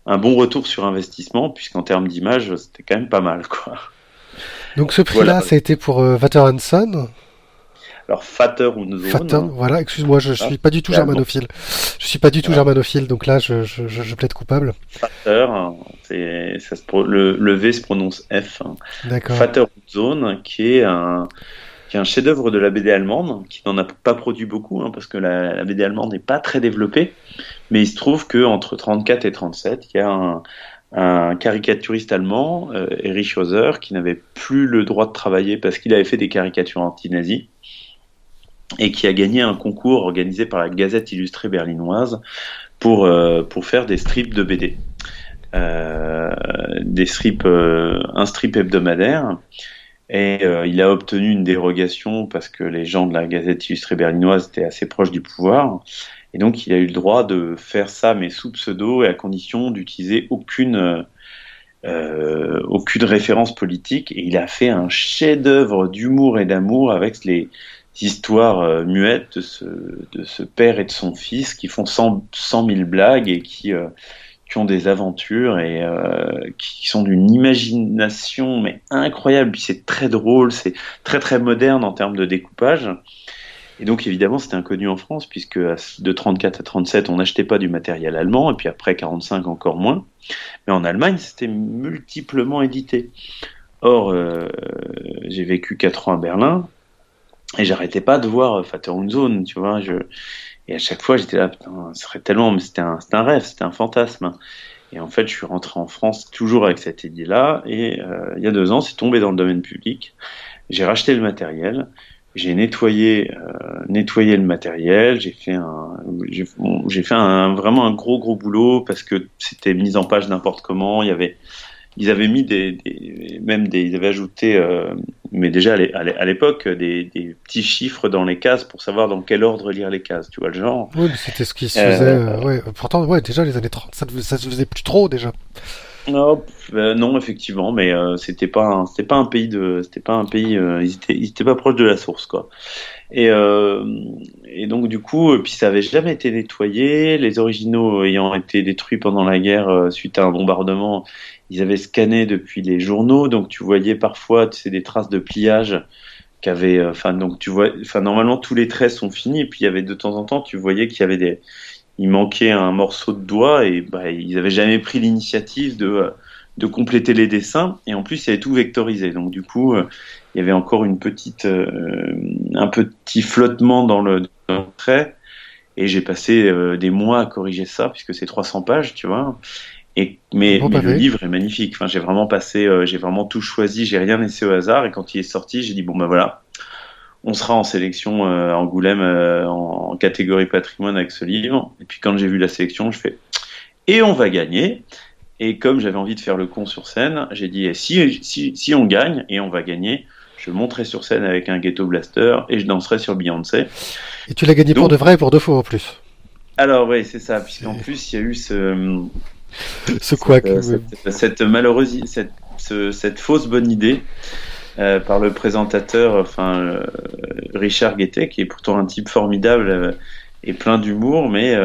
un bon retour sur investissement, puisqu'en termes d'image, c'était quand même pas mal, quoi. Donc ce Voilà. prix-là, ça a été pour Water Son. Alors Vater und Fatin, Sohn, voilà, excuse-moi, je hein, suis pas du tout c'est allemand. germanophile. Je suis pas du tout Voilà. germanophile, donc là, je plaide coupable. Vater, hein, le V se prononce F, hein. D'accord. Vater und Sohn, qui est un chef-d'œuvre de la BD allemande, qui n'en a pas produit beaucoup, hein, parce que la BD allemande n'est pas très développée, mais il se trouve qu'entre 34 et 37, il y a un caricaturiste allemand, Erich Hauser, qui n'avait plus le droit de travailler parce qu'il avait fait des caricatures anti-nazis, et qui a gagné un concours organisé par la Gazette illustrée berlinoise pour faire des strips de BD. Un strip hebdomadaire. Et il a obtenu une dérogation parce que les gens de la Gazette illustrée berlinoise étaient assez proches du pouvoir. Et donc, il a eu le droit de faire ça, mais sous pseudo et à condition d'utiliser aucune référence politique. Et il a fait un chef-d'œuvre d'humour et d'amour avec les histoires muettes de ce père et de son fils qui font 100 000 blagues et qui ont des aventures et qui sont d'une imagination mais incroyable. Puis c'est très drôle, c'est très très moderne en termes de découpage. Et donc évidemment c'était inconnu en France puisque de 34 à 37 on n'achetait pas du matériel allemand et puis après 45 encore moins. Mais en Allemagne c'était multiplement édité. Or j'ai vécu 4 ans à Berlin et j'arrêtais pas de voir Vater und Sohn, tu vois. Et à chaque fois j'étais là, putain, ce serait tellement, mais c'était un rêve, c'était un fantasme. Et en fait je suis rentré en France toujours avec cette idée-là et il y a 2 ans c'est tombé dans le domaine public. J'ai racheté le matériel. J'ai nettoyé le matériel, j'ai fait vraiment un gros boulot parce que c'était mis en page n'importe comment. Ils avaient mis ils avaient ajouté, mais déjà à l'époque, des petits chiffres dans les cases pour savoir dans quel ordre lire les cases. Tu vois le genre. Oui, mais c'était ce qui se faisait. Euh, Ouais. Pourtant, ouais, déjà les années 30, ça se faisait plus trop déjà. Non, effectivement, mais c'était pas un pays ils étaient pas proches de la source, quoi. Et, euh, et donc du coup, puis ça avait jamais été nettoyé. Les originaux ayant été détruits pendant la guerre suite à un bombardement, ils avaient scanné depuis les journaux, donc tu voyais parfois, tu sais, des traces de pliage qu'avaient. Enfin, donc tu vois, enfin normalement tous les traits sont finis, et puis il y avait de temps en temps, tu voyais qu'il y avait il manquait un morceau de doigt, et bah, ils avaient jamais pris l'initiative de compléter les dessins, et en plus il y avait tout vectorisé, donc du coup il y avait encore un petit flottement dans le trait, et j'ai passé des mois à corriger ça, puisque c'est 300 pages, tu vois, Bon mais le pavé. livre est magnifique, enfin, j'ai vraiment tout choisi, j'ai rien laissé au hasard, et quand il est sorti, j'ai dit, bon ben voilà, on sera en sélection à Angoulême en catégorie patrimoine avec ce livre. Et puis quand j'ai vu la sélection, je fais et on va gagner. Et comme j'avais envie de faire le con sur scène, j'ai dit et si on gagne et on va gagner, je monterai sur scène avec un ghetto blaster et je danserai sur Beyoncé. Et tu l'as gagné pour Donc, de vrai et pour 2 fois en plus. alors oui, c'est ça, puisqu'en C'est plus il y a eu ce couac. cette malheureuse, cette fausse bonne idée par le présentateur, Richard Guettet, qui est pourtant un type formidable et plein d'humour, mais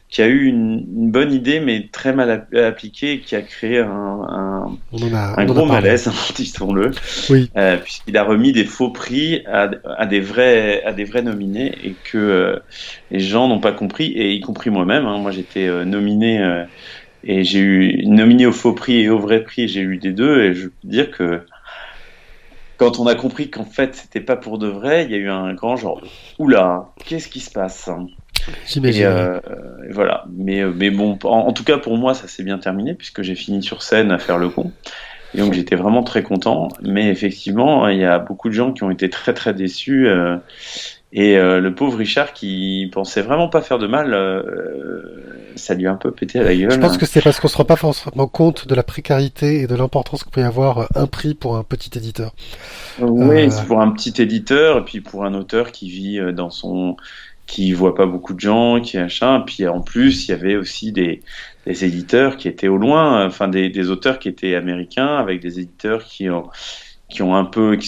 qui a eu une bonne idée, mais très mal appliquée, et qui a créé un On en a gros parlé. malaise, disons-le, Oui. puisqu'il a remis des faux prix à des vrais nominés, et que les gens n'ont pas compris, et y compris moi-même. Hein. Moi, j'étais nominé. Et j'ai eu nominé au faux prix et au vrai prix, et j'ai eu des deux, et je peux dire que quand on a compris qu'en fait c'était pas pour de vrai, il y a eu un grand genre oula, qu'est-ce qui se passe? Et, J'imagine, oui. et voilà. Mais bon, en tout cas pour moi ça s'est bien terminé puisque j'ai fini sur scène à faire le con. Et donc j'étais vraiment très content. Mais effectivement, il y a beaucoup de gens qui ont été très très déçus. Le pauvre Richard qui pensait vraiment pas faire de mal, ça lui a un peu pété à la Je gueule. pense que c'est parce qu'on se rend pas forcément compte de la précarité et de l'importance que peut y avoir un prix pour un petit éditeur. Oui, Euh, c'est pour un petit éditeur, et puis pour un auteur qui vit qui voit pas beaucoup de gens, qui machin. Puis en plus, il y avait aussi des éditeurs qui étaient au loin, enfin des auteurs qui étaient américains, avec des éditeurs qui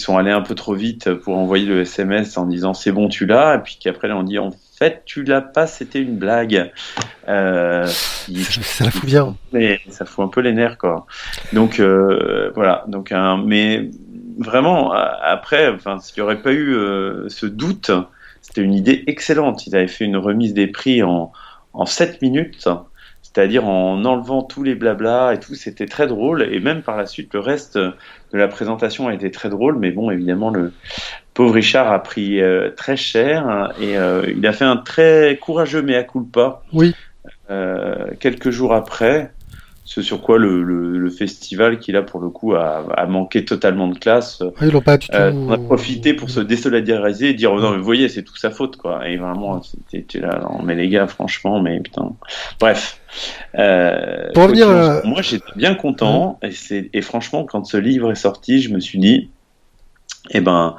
sont allés un peu trop vite pour envoyer le SMS en disant c'est bon, tu l'as, et puis qu'après là on dit en fait tu l'as pas, c'était une blague. Ce qui, ça la fout bien. mais ça fout un peu les nerfs, quoi. Donc voilà. Mais vraiment après, enfin, s'il n'y aurait pas eu ce doute, c'était une idée excellente. Ils avaient fait une remise des prix en 7 minutes, c'est-à-dire en enlevant tous les blabla et tout. C'était très drôle. Et même par la suite, le reste de la présentation a été très drôle. Mais bon, évidemment, le pauvre Richard a pris très cher, hein, et il a fait un très courageux mea culpa Oui, quelques jours après. Ce sur quoi le festival, qui là pour le coup a manqué totalement de classe, ils l'ont pas du on a profité tout. pour se désolidariser et dire oh non Ouais. mais vous voyez c'est tout sa faute, quoi. Et vraiment t'es là, non mais les gars franchement, mais putain, bref, Pour quoi revenir qu'il en soit, à... moi j'étais bien Hein, content, et franchement quand ce livre est sorti je me suis dit eh ben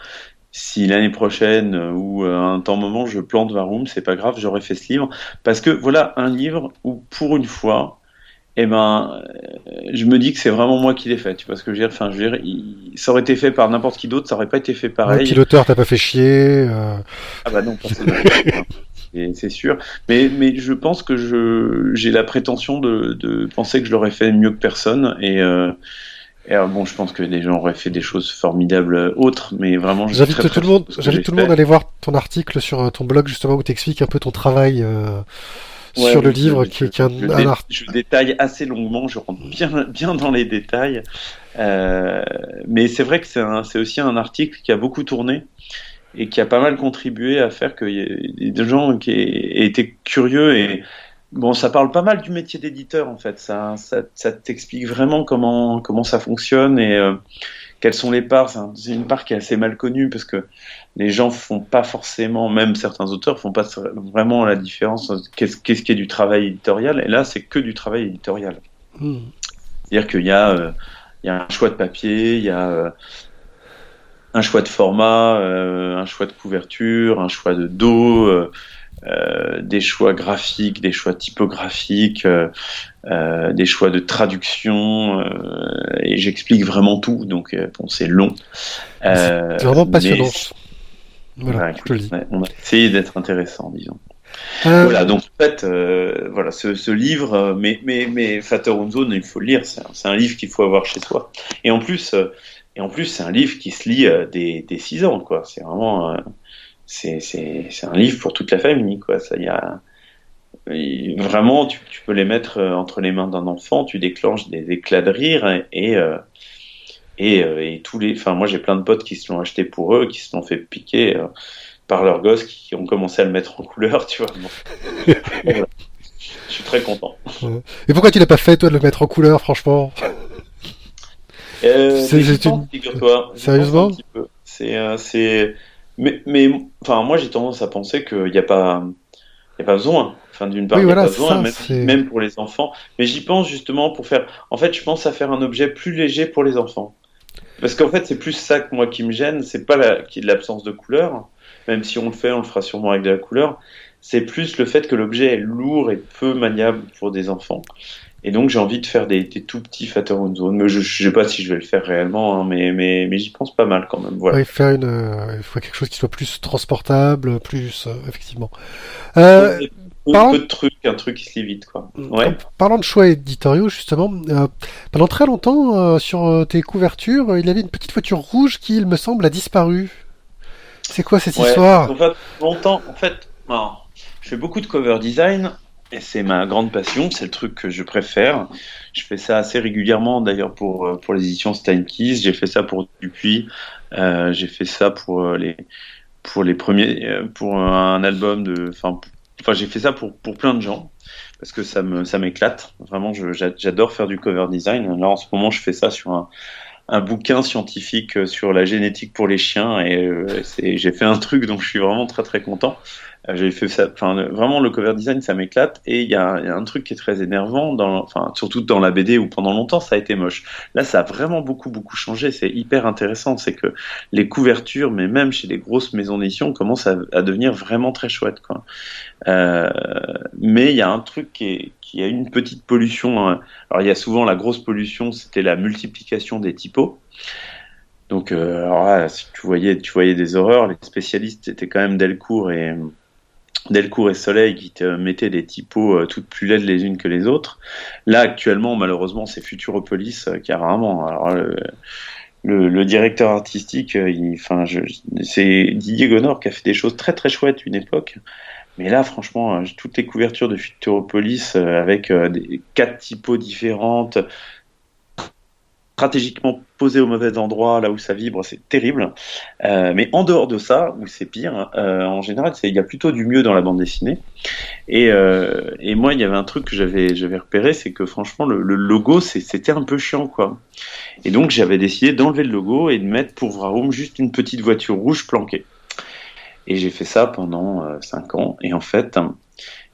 si l'année prochaine ou un temps moment je plante Varoum, c'est pas grave, j'aurais fait ce livre, parce que voilà un livre où pour une fois eh ben, je me dis que c'est vraiment moi qui l'ai fait. Tu vois ce que je veux dire? Enfin, je veux dire, ça aurait été fait par n'importe qui d'autre, ça aurait pas été fait ouais, puis pareil. l'auteur t'a pas fait chier. Ah bah non, personne ne fait ça, c'est sûr. Mais je pense que j'ai la prétention de penser que je l'aurais fait mieux que personne. Bon, je pense que les gens auraient fait des choses formidables autres, mais vraiment, je suis très très fier de ce que j'ai J'invite tout le monde à fait. aller voir ton article sur ton blog justement où tu expliques un peu ton travail Ouais, sur le oui, livre qui est un art. je détaille assez longuement, je rentre bien dans les détails. Euh, mais c'est vrai que c'est aussi un article qui a beaucoup tourné et qui a pas mal contribué à faire qu'il y ait des gens qui aient été curieux. Et bon, ça parle pas mal du métier d'éditeur, en fait. Ça t'explique vraiment comment ça fonctionne, et quelles sont les parts. C'est une part qui est assez mal connue parce que les gens font pas forcément, même certains auteurs font pas vraiment la différence entre qu'est-ce qui est du travail éditorial. Et là, c'est que du travail éditorial. Hmm. C'est-à-dire il y a un choix de papier, il y a un choix de format, un choix de couverture, un choix de dos, des choix graphiques, des choix typographiques, des choix de traduction, et j'explique vraiment tout, donc bon, c'est long. C'est vraiment passionnant. Voilà, Voilà, je te le dis. on a essayé d'être intéressant, disons. Euh, Voilà, donc en fait, voilà, ce livre, mais Fater Unzone, il faut le lire. C'est un livre qu'il faut avoir chez soi. Et en plus, c'est un livre qui se lit dès 6 ans, quoi. C'est vraiment, c'est un livre pour toute la famille, quoi. Ça, vraiment, tu peux les mettre entre les mains d'un enfant. Tu déclenches des éclats de rire et tous les. Enfin, moi, j'ai plein de potes qui se l'ont acheté pour eux, qui se l'ont fait piquer par leurs gosses, qui ont commencé à le mettre en couleur, tu vois. Bon. Voilà. Je suis très content. Et pourquoi tu l'as pas fait, toi, de le mettre en couleur, franchement? Mais j'y pense, figure-toi. J'y pense un Sérieusement? petit peu. Enfin, moi, j'ai tendance à penser qu'il y a pas besoin. Enfin, d'une part, Oui, il n'y a voilà, pas c'est besoin, ça. même pour les enfants. Mais j'y pense justement pour faire. En fait, je pense à faire un objet plus léger pour les enfants. Parce qu'en fait, c'est plus ça que moi qui me gêne. C'est pas l'absence de couleur. Même si on le fait, on le fera sûrement avec de la couleur. C'est plus le fait que l'objet est lourd et peu maniable pour des enfants. Et donc, j'ai envie de faire des tout petits Fatter Zone. Mais je ne sais pas si je vais le faire réellement, hein, mais j'y pense pas mal quand même. Voilà. Ouais, il faut quelque chose qui soit plus transportable, plus, effectivement. Peu, Euh, peu parlant, de trucs, un truc qui se lit vite, quoi. Ouais. parlant de choix éditoriaux, justement, pendant très longtemps, sur tes couvertures, il y avait une petite voiture rouge qui, il me semble, a disparu. C'est quoi cette Ouais, parce histoire? qu'en fait, longtemps, en fait, alors, je fais beaucoup de cover design et c'est ma grande passion, c'est le truc que je préfère. Je fais ça assez régulièrement d'ailleurs pour les éditions Steinkeys, j'ai fait ça pour Dupuis, j'ai fait ça pour les premiers, pour un album enfin j'ai fait ça pour plein de gens parce que ça m'éclate. Vraiment, j'adore faire du cover design. Là, en ce moment, je fais ça sur un bouquin scientifique sur la génétique pour les chiens et j'ai fait un truc dont je suis vraiment très très content. J'ai fait ça, enfin vraiment le cover design ça m'éclate et il y a un truc qui est très énervant enfin surtout dans la BD où pendant longtemps ça a été moche. Là ça a vraiment beaucoup changé, c'est hyper intéressant, c'est que les couvertures mais même chez les grosses maisons d'édition commencent à devenir vraiment très chouettes quoi. Euh, mais il y a un truc qui a une petite pollution, hein. Alors il y a souvent la grosse pollution, c'était la multiplication des typos. Donc alors là, si tu voyais des horreurs, les spécialistes étaient quand même Delcourt et Soleil qui te mettaient des typos toutes plus laides les unes que les autres. Là actuellement, malheureusement, c'est Futuropolis qui a vraiment. Alors, le directeur artistique, c'est Didier Gonor qui a fait des choses très très chouettes une époque. Mais là, franchement, toutes les couvertures de Futuropolis avec des 4 typos différentes, stratégiquement posées au mauvais endroit, là où ça vibre, c'est terrible. Mais en dehors de ça, où c'est pire, en général, il y a plutôt du mieux dans la bande dessinée. Et moi, il y avait un truc que j'avais repéré, c'est que franchement, le logo, c'était un peu chiant, quoi. Et donc, j'avais décidé d'enlever le logo et de mettre pour Vraum juste une petite voiture rouge planquée. Et j'ai fait ça pendant 5 ans. Et en fait,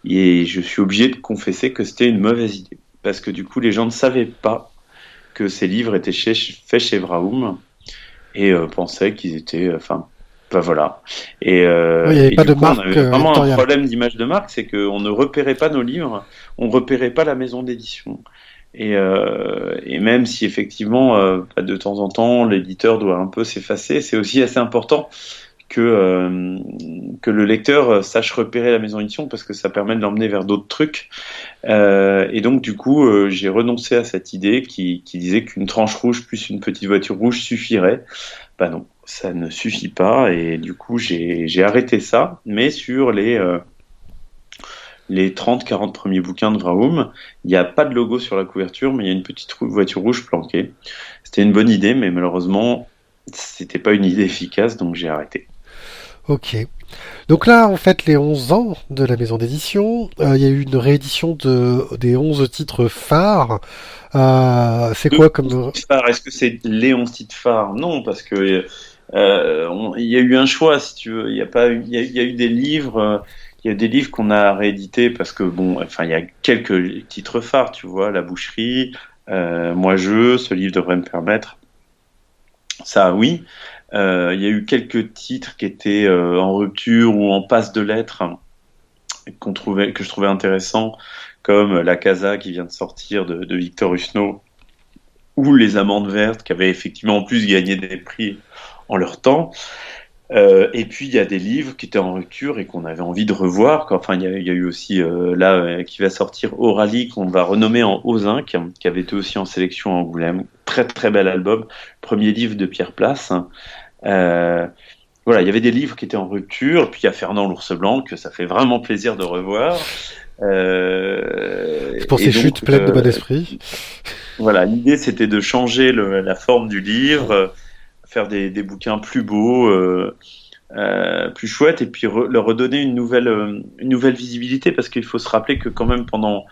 je suis obligé de confesser que c'était une mauvaise idée. Parce que du coup, les gens ne savaient pas que ces livres étaient faits chez Vraum et pensaient qu'ils étaient. Enfin, ben voilà. Oui, il n'y avait Et pas du de coup, on marque avait vraiment un éditoriale. problème d'image de marque, c'est qu'on ne repérait pas nos livres, on ne repérait pas la maison d'édition. Et même si effectivement, de temps en temps, l'éditeur doit un peu s'effacer, c'est aussi assez important que le lecteur sache repérer la maison d'édition parce que ça permet de l'emmener vers d'autres trucs. Et donc, du coup, j'ai renoncé à cette idée qui disait qu'une tranche rouge plus une petite voiture rouge suffirait. Bah non, ça ne suffit pas. Et du coup, j'ai arrêté ça. Mais sur les 30-40 premiers bouquins de Vraum, il n'y a pas de logo sur la couverture, mais il y a une petite voiture rouge planquée. C'était une bonne idée, mais malheureusement, c'était pas une idée efficace, donc j'ai arrêté. Ok. Donc là, en fait, les 11 ans de la maison d'édition, il y a eu une réédition des 11 titres phares. C'est quoi comme... Est-ce que c'est Léon Phare? Non, parce que il y a eu un choix, si tu veux. Il y a pas, il y a eu des livres, il y a des livres qu'on a réédités parce que bon, enfin, il y a quelques titres phares, tu vois, La Boucherie, ce livre devrait me permettre. Ça, oui. Il y a eu quelques titres qui étaient en rupture ou en passe de lettres. que je trouvais intéressant, comme La Casa qui vient de sortir de Victor Hugo, ou Les Amandes Vertes qui avaient effectivement en plus gagné des prix en leur temps. Et puis il y a des livres qui étaient en rupture et qu'on avait envie de revoir. Enfin, il y a eu aussi qui va sortir Oralie, qu'on va renommer en Ozinc, qui avait été aussi en sélection à Angoulême. Très très bel album, premier livre de Pierre Place. Voilà, il y avait des livres qui étaient en rupture. Puis il y a Fernand l'Ours Blanc que ça fait vraiment plaisir de revoir. C'est pour ces chutes pleines de bon esprit. Voilà, l'idée c'était de changer la forme du livre, faire des bouquins plus beaux, plus chouettes, et puis leur redonner une nouvelle visibilité, parce qu'il faut se rappeler que quand même pendant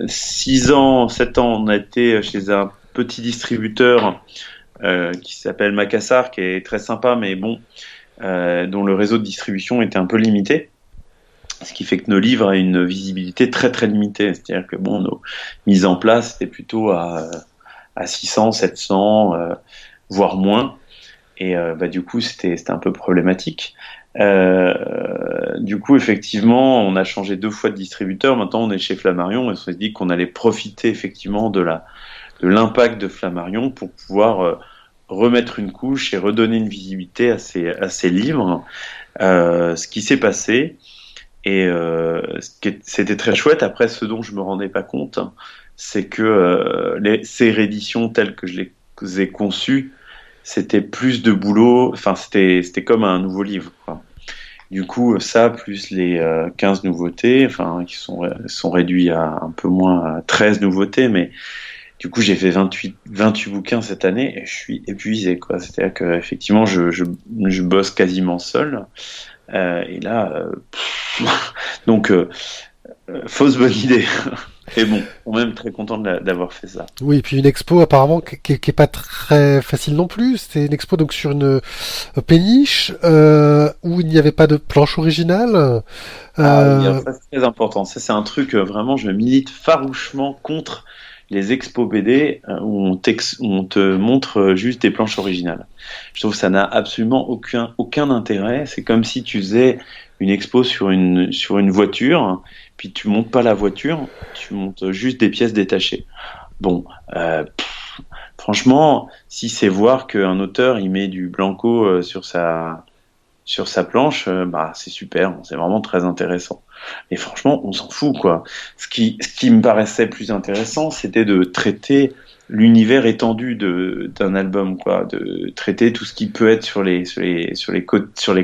6 ans, 7 ans, on a été chez un petit distributeur qui s'appelle Macassar, qui est très sympa, mais bon, dont le réseau de distribution était un peu limité. Ce qui fait que nos livres ont une visibilité très très limitée. C'est-à-dire que bon, nos mises en place étaient plutôt à 600, 700, voire moins. Et du coup, c'était un peu problématique. Du coup, effectivement, on a changé 2 fois de distributeur. Maintenant, on est chez Flammarion et on s'est dit qu'on allait profiter effectivement de l'impact de Flammarion pour pouvoir remettre une couche et redonner une visibilité à ces livres. Ce qui s'est passé. Et c'était très chouette. Après, ce dont je me rendais pas compte, c'est que ces rééditions telles que je les ai conçues, c'était plus de boulot. Enfin, c'était comme un nouveau livre, quoi. Du coup, ça, plus les 15 nouveautés, enfin, qui sont réduits à un peu moins à 13 nouveautés, mais du coup, j'ai fait 28 bouquins cette année et je suis épuisé, quoi. C'est-à-dire que effectivement, je bosse quasiment seul. Et là, donc, fausse bonne idée. Et bon, quand même très content d'avoir fait ça. Oui, et puis une expo apparemment qui est pas très facile non plus. C'était une expo donc sur une péniche où il n'y avait pas de planche originale. Ça, c'est très important. Ça, c'est un truc vraiment, je milite farouchement contre les expos BD où on te montre juste des planches originales. Je trouve que ça n'a absolument aucun intérêt. C'est comme si tu faisais une expo sur une voiture, puis tu montes pas la voiture, tu montes juste des pièces détachées. Bon, franchement, si c'est voir qu'un auteur il met du blanco sur sa planche, c'est super, c'est vraiment très intéressant. Et franchement, on s'en fout, quoi. Ce qui me paraissait plus intéressant, c'était de traiter l'univers étendu d'un album, quoi, de traiter tout ce qui peut être sur les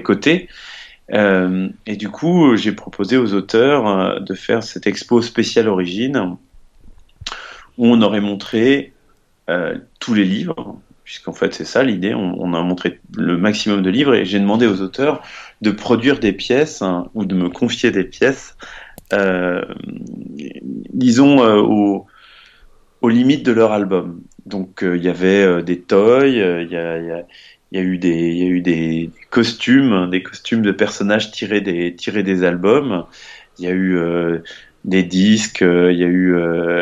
côtés. Et du coup, j'ai proposé aux auteurs de faire cette expo spéciale origine où on aurait montré tous les livres, puisqu'en fait c'est ça l'idée, on a montré le maximum de livres et j'ai demandé aux auteurs de produire des pièces ou de me confier des pièces, disons aux limites de leur album. Donc il y avait des toys, il y a eu des costumes de personnages tirés des albums, il y a eu des disques, il y a eu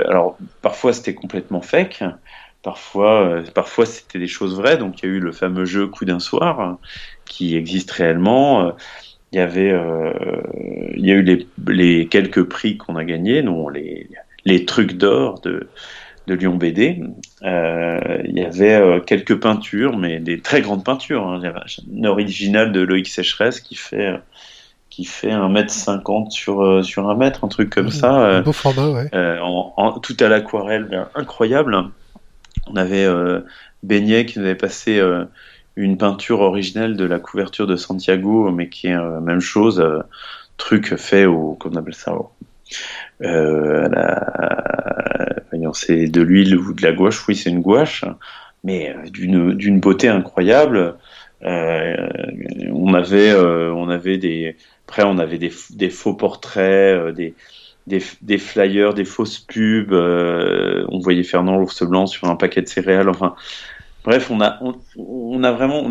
alors parfois c'était complètement fake. Parfois c'était des choses vraies, donc il y a eu le fameux jeu Coup d'un soir qui existe réellement. Il y a eu les quelques prix qu'on a gagnés, dont les trucs d'or de Lyon BD. Il y avait quelques peintures, mais des très grandes peintures, hein. Il y avait une originale de Loïc Sécheresse qui fait 1,50 m sur 1 mètre, un truc comme ça. Beau format, ouais. Tout à l'aquarelle, incroyable. On avait Beignet qui nous avait passé une peinture originelle de la couverture de Santiago, mais qui est même chose, truc fait comment on appelle ça, c'est de l'huile ou de la gouache. Oui, c'est une gouache, mais d'une beauté incroyable. On avait des faux portraits, des flyers, des fausses pubs. On voyait Fernand l'Ours Blanc sur un paquet de céréales. Enfin, bref, on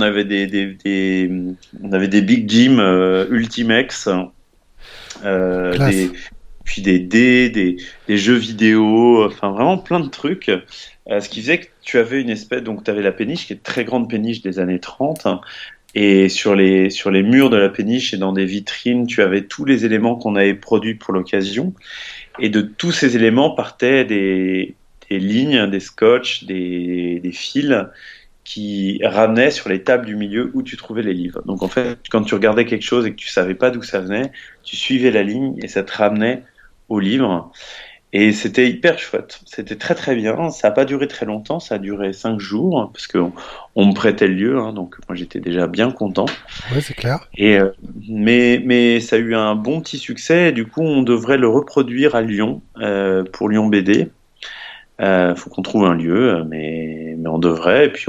avait des Big Jim Ultimex, puis des dés, des jeux vidéo, enfin vraiment plein de trucs. Ce qui faisait que tu avais une espèce, donc tu avais la péniche qui est une très grande péniche des années 30, Et sur les murs de la péniche et dans des vitrines, tu avais tous les éléments qu'on avait produits pour l'occasion. Et de tous ces éléments partaient des lignes, des scotch, des fils qui ramenaient sur les tables du milieu où tu trouvais les livres. Donc en fait, quand tu regardais quelque chose et que tu savais pas d'où ça venait, tu suivais la ligne et ça te ramenait au livre. Et c'était hyper chouette. C'était très très bien. Ça n'a pas duré très longtemps. Ça a duré 5 jours parce qu'on me prêtait le lieu. Donc moi j'étais déjà bien content. Ouais, c'est clair. Et mais ça a eu un bon petit succès. Et du coup, on devrait le reproduire à Lyon pour Lyon BD. Faut qu'on trouve un lieu, mais on devrait. Et puis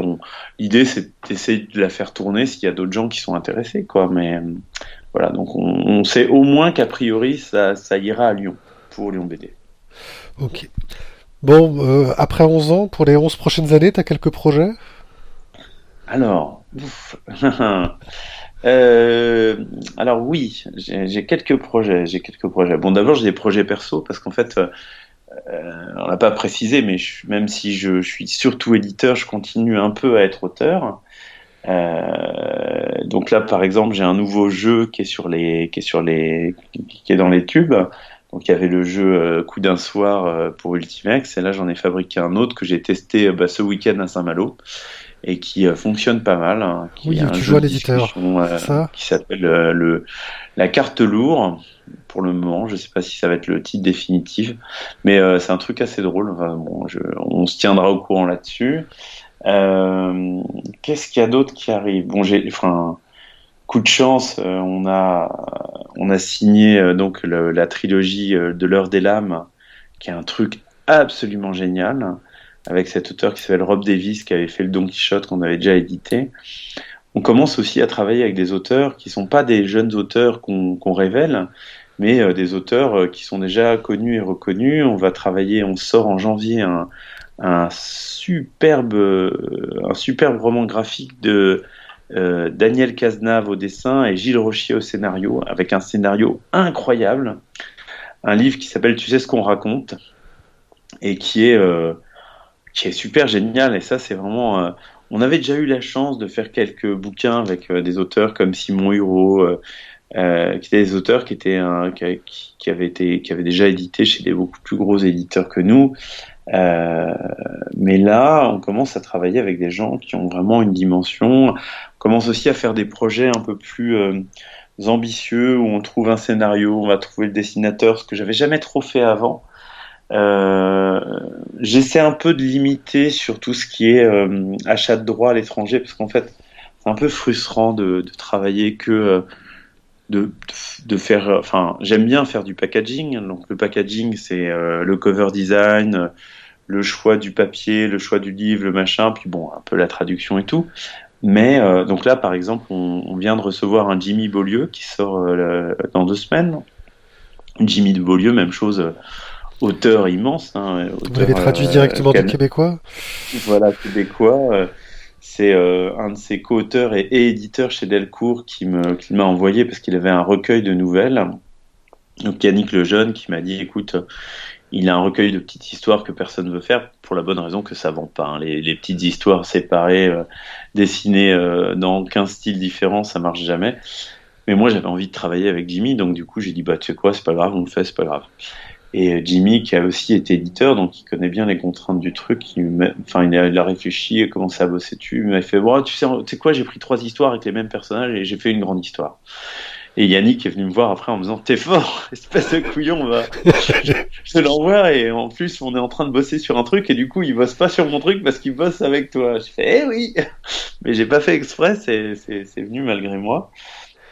l'idée c'est d'essayer de la faire tourner s'il y a d'autres gens qui sont intéressés, quoi. Mais voilà, donc on sait au moins qu'a priori ça ira à Lyon pour Lyon BD. Ok. Bon, après 11 ans, pour les 11 prochaines années, t'as quelques projets? Alors, ouf. Alors oui, j'ai quelques projets. J'ai quelques projets. Bon, d'abord j'ai des projets perso parce qu'en fait, on l'a pas précisé, mais même si je suis surtout éditeur, je continue un peu à être auteur. Donc là, par exemple, j'ai un nouveau jeu qui est dans les tubes. Donc il y avait le jeu Coup d'un soir pour Ultimex, et là j'en ai fabriqué un autre que j'ai testé ce week-end à Saint-Malo et qui fonctionne pas mal, hein, qui Oui, est un tu jeu joues à de l'éditeur, discussion c'est ça? qui s'appelle la carte lourde pour le moment. Je sais pas si ça va être le titre définitif, mais c'est un truc assez drôle. Enfin, bon, on se tiendra au courant là-dessus. Qu'est-ce qu'il y a d'autre qui arrive? Bon, enfin, coup de chance, on a signé donc la trilogie de l'Heure des Lames, qui est un truc absolument génial, avec cet auteur qui s'appelle Rob Davis, qui avait fait le Don Quichotte qu'on avait déjà édité. On commence aussi à travailler avec des auteurs qui sont pas des jeunes auteurs qu'on révèle, mais des auteurs qui sont déjà connus et reconnus. On sort en janvier un superbe roman graphique de Daniel Cazenave au dessin et Gilles Rochier au scénario, avec un scénario incroyable. Un livre qui s'appelle Tu sais ce qu'on raconte et qui est super génial. Et ça, c'est vraiment. On avait déjà eu la chance de faire quelques bouquins avec des auteurs comme Simon Hureau, qui étaient des auteurs qui avaient déjà édité chez des beaucoup plus gros éditeurs que nous. Mais là, on commence à travailler avec des gens qui ont vraiment une dimension. On commence aussi à faire des projets un peu plus ambitieux où on trouve un scénario, on va trouver le dessinateur, ce que j'avais jamais trop fait avant. Euh, J'essaie un peu de limiter sur tout ce qui est achat de droits à l'étranger, parce qu'en fait, c'est un peu frustrant de travailler de faire. Enfin, j'aime bien faire du packaging. Donc, le packaging, c'est le cover design, le choix du papier, le choix du livre, le machin, puis bon, un peu la traduction et tout. Mais donc là, par exemple, on vient de recevoir un Jimmy Beaulieu qui sort dans 2 semaines. Jimmy de Beaulieu, même chose, auteur immense, hein, Vous l'avez auteur traduit directement du québécois? voilà, québécois. C'est un de ses co-auteurs et éditeurs chez Delcourt qui m'a envoyé parce qu'il avait un recueil de nouvelles. Donc Yannick Lejeune qui m'a dit, écoute, il a un recueil de petites histoires que personne ne veut faire pour la bonne raison que ça vend pas, hein. Les petites histoires séparées, dessinées dans 15 styles différents, ça marche jamais. Mais moi, j'avais envie de travailler avec Jimmy, donc du coup, j'ai dit, bah, tu sais quoi, c'est pas grave, on le fait, c'est pas grave. Et Jimmy, qui a aussi été éditeur, donc il connaît bien les contraintes du truc, il a réfléchi et commencé à bosser dessus. Il m'a fait, bon, tu sais quoi, j'ai pris 3 histoires avec les mêmes personnages et j'ai fait une grande histoire. Et Yannick est venu me voir après en me disant, t'es fort, espèce de couillon, je te l'envoie, et en plus, on est en train de bosser sur un truc, et du coup, il bosse pas sur mon truc parce qu'il bosse avec toi. Je fais, eh oui! Mais j'ai pas fait exprès, c'est venu malgré moi.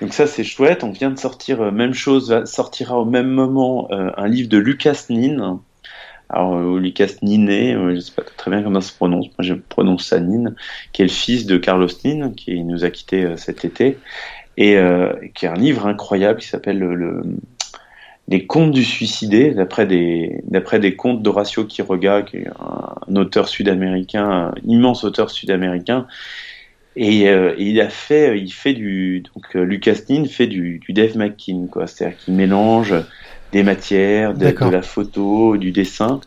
Donc ça, c'est chouette. On vient de sortir, même chose, sortira au même moment un livre de Lucas Nin. Alors, Lucas Ninet, je sais pas très bien comment ça se prononce, moi je prononce ça Nin, qui est le fils de Carlos Nin, qui nous a quittés cet été, et qui est un livre incroyable qui s'appelle Les Contes du Suicidé, d'après des contes d'Horacio Quiroga, qui est un auteur sud-américain, un immense auteur sud-américain. Et Lucas Nin fait du Dave McKean, quoi. C'est-à-dire qu'il mélange des matières, de D'accord. la photo, du dessin,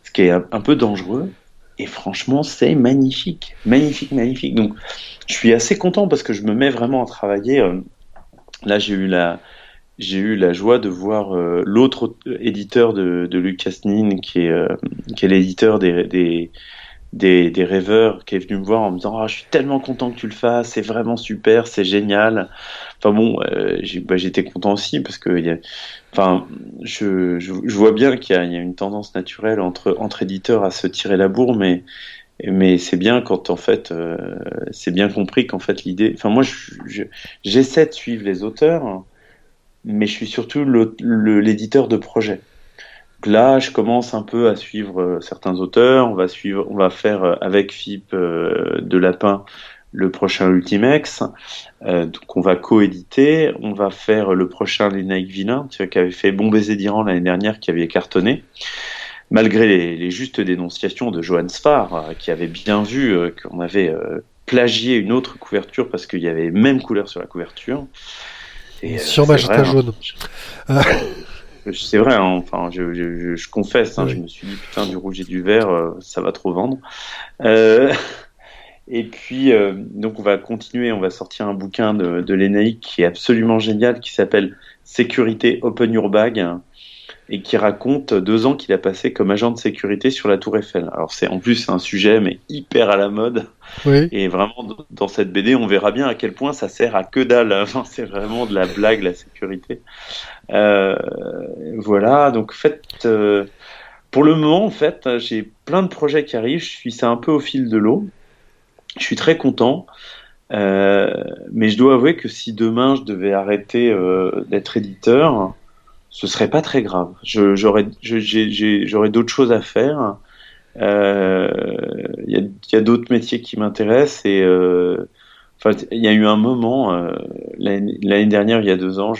ce qui est un peu dangereux. Et franchement, c'est magnifique, magnifique, magnifique. Donc, je suis assez content parce que je me mets vraiment à travailler. Là, j'ai eu la joie de voir l'autre éditeur de Lucas Nin, qui est l'éditeur des rêveurs, qui est venu me voir en me disant: ah, je suis tellement content que tu le fasses, c'est vraiment super, c'est génial. Enfin bon, j'étais content aussi parce que enfin, je vois bien qu'il y a une tendance naturelle entre éditeurs à se tirer la bourre, mais c'est bien quand en fait c'est bien compris qu'en fait l'idée. Enfin moi, j'essaie de suivre les auteurs, mais je suis surtout l'éditeur de projet. Là, je commence un peu à suivre certains auteurs. On va faire avec Philippe Delapin le prochain Ultimex. Donc, on va coéditer. On va faire le prochain Lénaïque Villain, tu vois, qui avait fait Bon baiser d'Iran l'année dernière, qui avait cartonné. Malgré les justes dénonciations de Johan Sfar, qui avait bien vu qu'on avait plagié une autre couverture parce qu'il y avait même couleur sur la couverture. Et, Sur c'est Magenta vrai, jaune. c'est vrai, hein, enfin, je confesse, hein, Oui. je me suis dit, putain, du rouge et du vert, ça va trop vendre. Euh, et puis, donc, on va continuer, on va sortir un bouquin de l'ENAIC qui est absolument génial, qui s'appelle Sécurité Open Your Bag, et qui raconte 2 ans qu'il a passé comme agent de sécurité sur la Tour Eiffel. Alors, en plus, c'est un sujet, mais hyper à la mode. Oui. Et vraiment, dans cette BD, on verra bien à quel point ça sert à que dalle. Enfin, c'est vraiment de la blague, la sécurité. Euh, voilà, donc pour le moment, en fait, j'ai plein de projets qui arrivent. Je suis ça un peu au fil de l'eau. Je suis très content, mais je dois avouer que si demain je devais arrêter d'être éditeur, ce serait pas très grave. J'aurais d'autres choses à faire. Il y a d'autres métiers qui m'intéressent et enfin, il y a eu un moment l'année dernière, il y a 2 ans,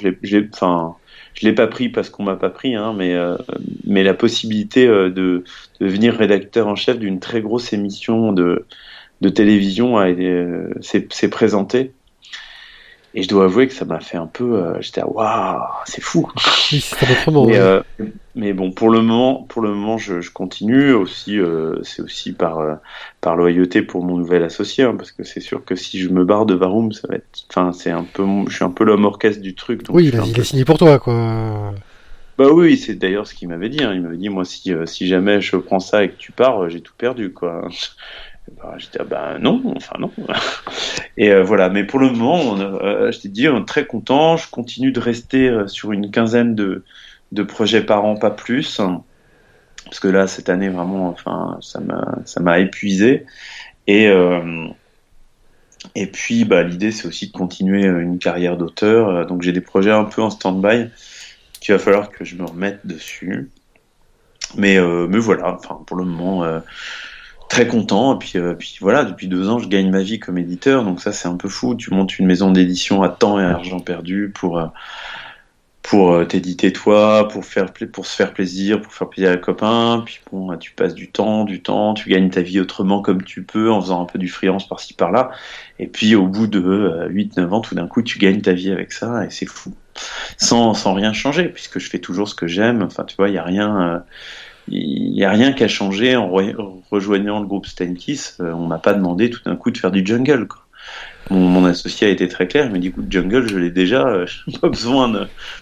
enfin, je l'ai pas pris parce qu'on m'a pas pris, hein, mais la possibilité de devenir rédacteur en chef d'une très grosse émission de télévision s'est présentée. Et je dois avouer que ça m'a fait un peu. J'étais à waouh, c'est fou. Oui, c'est un autre monde. Mais, Oui. mais bon, pour le moment, je continue aussi. C'est aussi par loyauté pour mon nouvel associé, hein, parce que c'est sûr que si je me barre de Varum, ça va être. Enfin, je suis un peu l'homme orchestre du truc. Donc Oui, je suis un il peu. est signé pour toi, quoi. Bah oui, c'est d'ailleurs ce qu'il m'avait dit, hein. Il m'avait dit, moi, si jamais je prends ça et que tu pars, j'ai tout perdu, quoi. Bah, j'étais bah non, enfin non. Et voilà, mais pour le moment, je t'ai dit, on est très content. Je continue de rester sur une quinzaine de projets par an, pas plus, parce que là, cette année, vraiment, enfin, ça m'a épuisé. Et, euh, et puis, bah, l'idée, c'est aussi de continuer une carrière d'auteur. Donc, j'ai des projets un peu en stand-by qu'il va falloir que je me remette dessus. Mais voilà, enfin, pour le moment. Très content, puis voilà, depuis 2 ans, je gagne ma vie comme éditeur, donc ça c'est un peu fou. Tu montes une maison d'édition à temps et à argent perdu pour t'éditer toi, pour se faire plaisir, pour faire plaisir à les copains, puis bon, tu passes du temps, tu gagnes ta vie autrement comme tu peux, en faisant un peu du freelance par-ci par-là, et puis au bout de 8-9 ans, tout d'un coup, tu gagnes ta vie avec ça, et c'est fou. Sans rien changer, puisque je fais toujours ce que j'aime, enfin tu vois, il n'y a rien. Il n'y a rien qu'à changer en rejoignant le groupe Stenkiss. On m'a pas demandé tout d'un coup de faire du jungle, quoi. Mon associé a été très clair. Il m'a dit, écoute, jungle, je l'ai déjà. J'ai pas besoin de,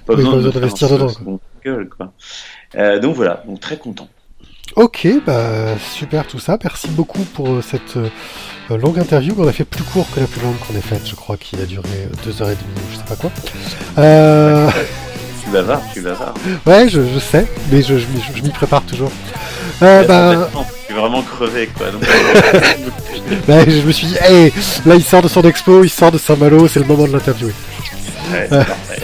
pas Oui, besoin pas de me besoin faire un d'investir dedans, quoi. second jungle, quoi. Donc voilà, donc très content. Ok, bah super tout ça. Merci beaucoup pour cette longue interview. On a fait plus court que la plus longue qu'on ait faite. Je crois qu'il a duré 2h30 ou je sais pas quoi. Euh... Tu vas voir. Ouais, je sais, mais je m'y prépare toujours. Je suis vraiment crevé, quoi. Donc, bah, je me suis dit, hey, là il sort de son expo, il sort de Saint-Malo, c'est le moment de l'interviewer. ouais, c'est parfait.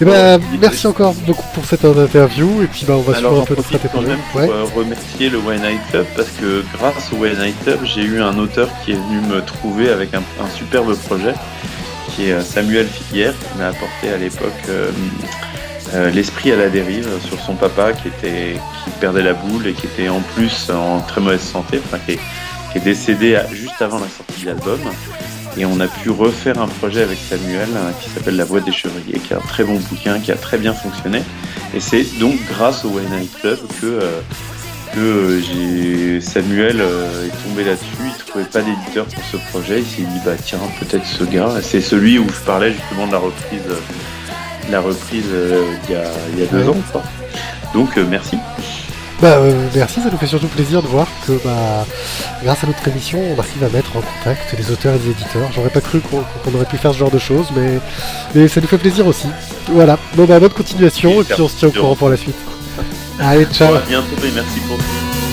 Et ben, merci encore beaucoup pour cette interview, et puis bah, on va suivre un peu de profite quand même pour remercier le One Night Club, parce que grâce au One Night Club, j'ai eu un auteur qui est venu me trouver avec un superbe projet, qui est Samuel Filière, qui m'a apporté à l'époque l'esprit à la dérive sur son papa qui perdait la boule et qui était en plus en très mauvaise santé, enfin qui est décédé juste avant la sortie de l'album. Et on a pu refaire un projet avec Samuel qui s'appelle La Voix des Chevriers, qui est un très bon bouquin, qui a très bien fonctionné. Et c'est donc grâce au One Night Club Samuel est tombé là-dessus, il trouvait pas d'éditeur pour ce projet, il s'est dit bah tiens peut-être ce gars, c'est celui où je parlais justement de la reprise il y a 2 ans quoi. Donc merci. Merci, ça nous fait surtout plaisir de voir que grâce à notre émission, on arrive à mettre en contact les auteurs et les éditeurs. J'aurais pas cru qu'on aurait pu faire ce genre de choses, mais ça nous fait plaisir aussi. Voilà, bonne continuation et puis on se tient au courant pour la suite. Allez, ciao. À bientôt et merci pour tout.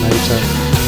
Allez, ciao.